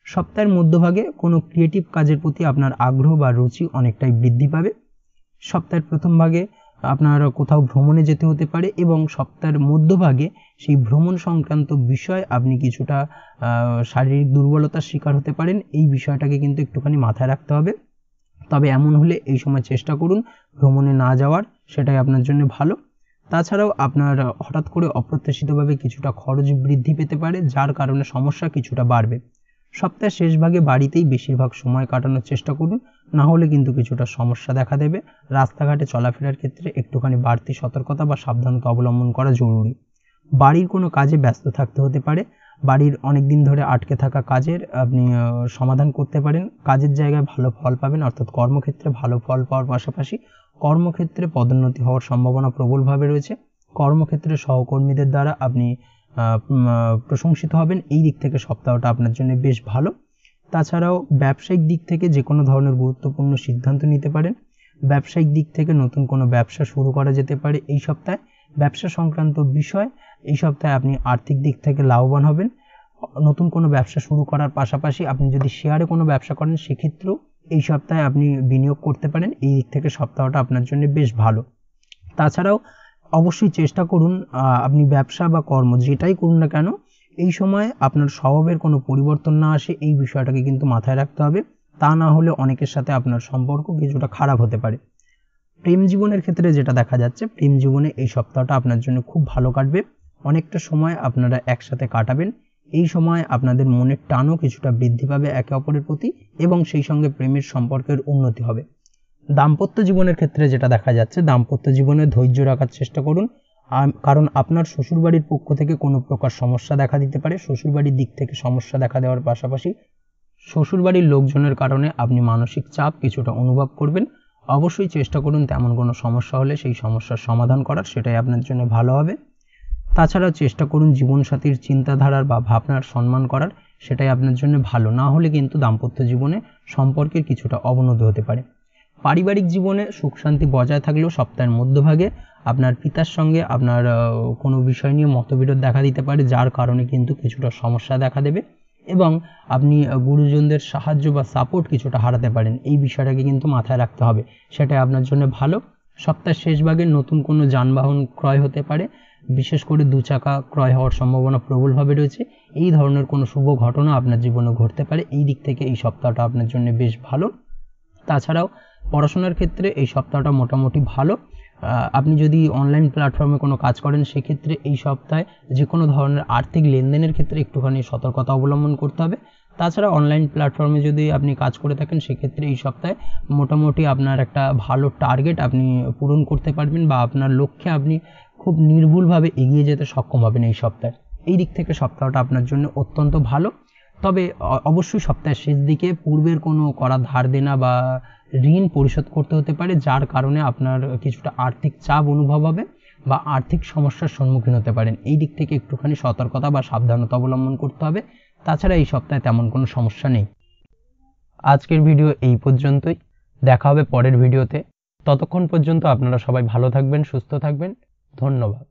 সপ্তাহের মধ্যভাগে কোনো ক্রিয়েটিভ কাজের প্রতি আপনার আগ্রহ বা রুচি অনেকটাই বৃদ্ধি পাবে। সপ্তাহের প্রথম ভাগে আপনার কোথাও ভ্রমণে যেতে হতে পারে এবং সপ্তাহের মধ্যভাগে সেই ভ্রমণ সংক্রান্ত বিষয় আপনি কিছুটা শারীরিক দুর্বলতার শিকার হতে পারেন, এই বিষয়টাকে কিন্তু একটুখানি মাথায় রাখতে হবে। তবে এমন হলে এই সময় চেষ্টা করুন ভ্রমণে না যাওয়ার, সেটাই আপনার জন্য ভালো। তাছাড়াও আপনার হঠাৎ করে অপ্রত্যাশিতভাবে কিছুটা খরচ বৃদ্ধি পেতে পারে, যার কারণে সমস্যা কিছুটা বাড়বে। সপ্তাহের শেষ ভাগে বাড়িতেই বেশিরভাগ সময় কাটানোর চেষ্টা করুন, না হলে কিন্তু কিছুটা সমস্যা দেখা দেবে। রাস্তাঘাটে চলাফেরার ক্ষেত্রে একটুখানি বাড়তি সতর্কতা বা সাবধানতা অবলম্বন করা জরুরি। বাড়ির কোনো কাজে ব্যস্ত থাকতে হতে পারে, বাড়ির অনেক দিন ধরে আটকে থাকা কাজের আপনি সমাধান করতে পারেন, কাজের জায়গায় ভালো ফল পাবেন, অর্থাৎ কর্মক্ষেত্রে ভালো ফল পাওয়ার পাশাপাশি কর্মক্ষেত্রে পদোন্নতি হওয়ার সম্ভাবনা প্রবলভাবে রয়েছে। কর্মক্ষেত্রে সহকর্মীদের দ্বারা আপনি প্রশংসিত হবেন, এই দিক থেকে সপ্তাহটা আপনার জন্য বেশ ভালো। তাছাড়াও ব্যবসায়িক দিক থেকে যে কোনো ধরনের গুরুত্বপূর্ণ সিদ্ধান্ত নিতে পারেন, ব্যবসায়িক দিক থেকে নতুন কোনো ব্যবসা শুরু করা যেতে পারে এই সপ্তাহে। ব্যবসা সংক্রান্ত বিষয় এই সপ্তাহে আপনি আর্থিক দিক থেকে লাভবান হবেন। নতুন কোনো ব্যবসা শুরু করার পাশাপাশি আপনি যদি শেয়ারে কোনো ব্যবসা করেন সেক্ষেত্রেও এই সপ্তাহে আপনি বিনিয়োগ করতে পারেন। এই দিক থেকে সপ্তাহটা আপনার জন্য বেশ ভালো। তাছাড়াও অবশ্যই চেষ্টা করুন আপনি ব্যবসা বা কর্ম যেটাই করুন না কেন এই সময় আপনার স্বভাবের কোনো পরিবর্তন না আসে, এই বিষয়টাকে কিন্তু মাথায় রাখতে হবে। তা না হলে অনেকের সাথে আপনার সম্পর্ক কিছুটা খারাপ হতে পারে। প্রেম জীবনের ক্ষেত্রে যেটা দেখা যাচ্ছে, প্রেম জীবনে এই সপ্তাহটা আপনার জন্য খুব ভালো কাটবে। অনেকটা সময় আপনারা একসাথে কাটাবেন। এই সময় আপনাদের মনের টানও কিছুটা বৃদ্ধি পাবে একে অপরের প্রতি এবং সেই সঙ্গে প্রেমের সম্পর্কের উন্নতি হবে। দাম্পত্য জীবনের ক্ষেত্রে যেটা দেখা যাচ্ছে, দাম্পত্য জীবনে ধৈর্য রাখার চেষ্টা করুন, কারণ আপনার শ্বশুরবাড়ির পক্ষ থেকে কোনো প্রকার সমস্যা দেখা দিতে পারে। শ্বশুরবাড়ির দিক থেকে সমস্যা দেখা দেওয়ার পাশাপাশি শ্বশুরবাড়ির লোকজনের কারণে আপনি মানসিক চাপ কিছুটা অনুভব করবেন। অবশ্যই চেষ্টা করুন তেমন কোনো সমস্যা হলে সেই সমস্যার সমাধান করার, সেটাই আপনার জন্য ভালো হবে। তাছাড়াও চেষ্টা করুন জীবনসাথীর চিন্তাধারার বা ভাবনার সম্মান করার, সেটাই আপনার জন্য ভালো। না হলে কিন্তু দাম্পত্য জীবনে সম্পর্কের কিছুটা অবনতি হতে পারে। পারিবারিক জীবনে সুখ শান্তি বজায় থাকলেও সপ্তাহের মধ্যভাগে আপনার পিতার সঙ্গে আপনার কোনো বিষয় নিয়ে মতবিরোধ দেখা দিতে পারে, যার কারণে কিন্তু কিছুটা সমস্যা দেখা দেবে এবং আপনি গুরুজনদের সাহায্য বা সাপোর্ট কিছুটা হারাতে পারেন। এই বিষয়টাকে কিন্তু মাথায় রাখতে হবে, সেটাই আপনার জন্য ভালো। সপ্তাহের শেষ ভাগে নতুন কোনো যানবাহন ক্রয় হতে পারে, বিশেষ করে 2 চাকা ক্রয় হওয়ার সম্ভাবনা প্রবলভাবে রয়েছে। এই ধরনের কোনো শুভ ঘটনা আপনার জীবনে ঘটতে পারে। এই দিক থেকে এই সপ্তাহটা আপনার জন্য বেশ ভালো। তাছাড়াও পড়াশোনার ক্ষেত্রে এই সপ্তাহটা মোটামুটি ভালো। আপনি যদি অনলাইন প্ল্যাটফর্মে কোনো কাজ করেন সেক্ষেত্রে এই সপ্তাহে যে কোনো ধরনের আর্থিক লেনদেনের ক্ষেত্রে একটুখানি সতর্কতা অবলম্বন করতে হবে। তাছাড়া অনলাইন প্ল্যাটফর্মে যদি আপনি কাজ করে থাকেন সেক্ষেত্রে এই সপ্তাহে মোটামুটি আপনার একটা ভালো টার্গেট আপনি পূরণ করতে পারবেন বা আপনার লক্ষ্যে আপনি খুব নির্ভুলভাবে এগিয়ে যেতে সক্ষম হবেন এই সপ্তাহে। এই দিক থেকে সপ্তাহটা আপনার জন্য অত্যন্ত ভালো। তবে অবশ্যই সপ্তাহের শেষ দিকে পূর্বের কোনো করা ধার দেনা বা ঋণ পরিশোধ করতে হতে পারে, যার কারণে আপনার কিছুটা আর্থিক চাপ অনুভব হবে বা আর্থিক সমস্যার সম্মুখীন হতে পারেন। এই দিক থেকে একটুখানি সতর্কতা বা সাবধানতা অবলম্বন করতে হবে। তাছাড়া এই সপ্তাহে তেমন কোনো সমস্যা নেই। আজকের ভিডিও এই পর্যন্তই, দেখা হবে পরের ভিডিওতে। ততক্ষণ পর্যন্ত আপনারা সবাই ভালো থাকবেন, সুস্থ থাকবেন। ধন্যবাদ।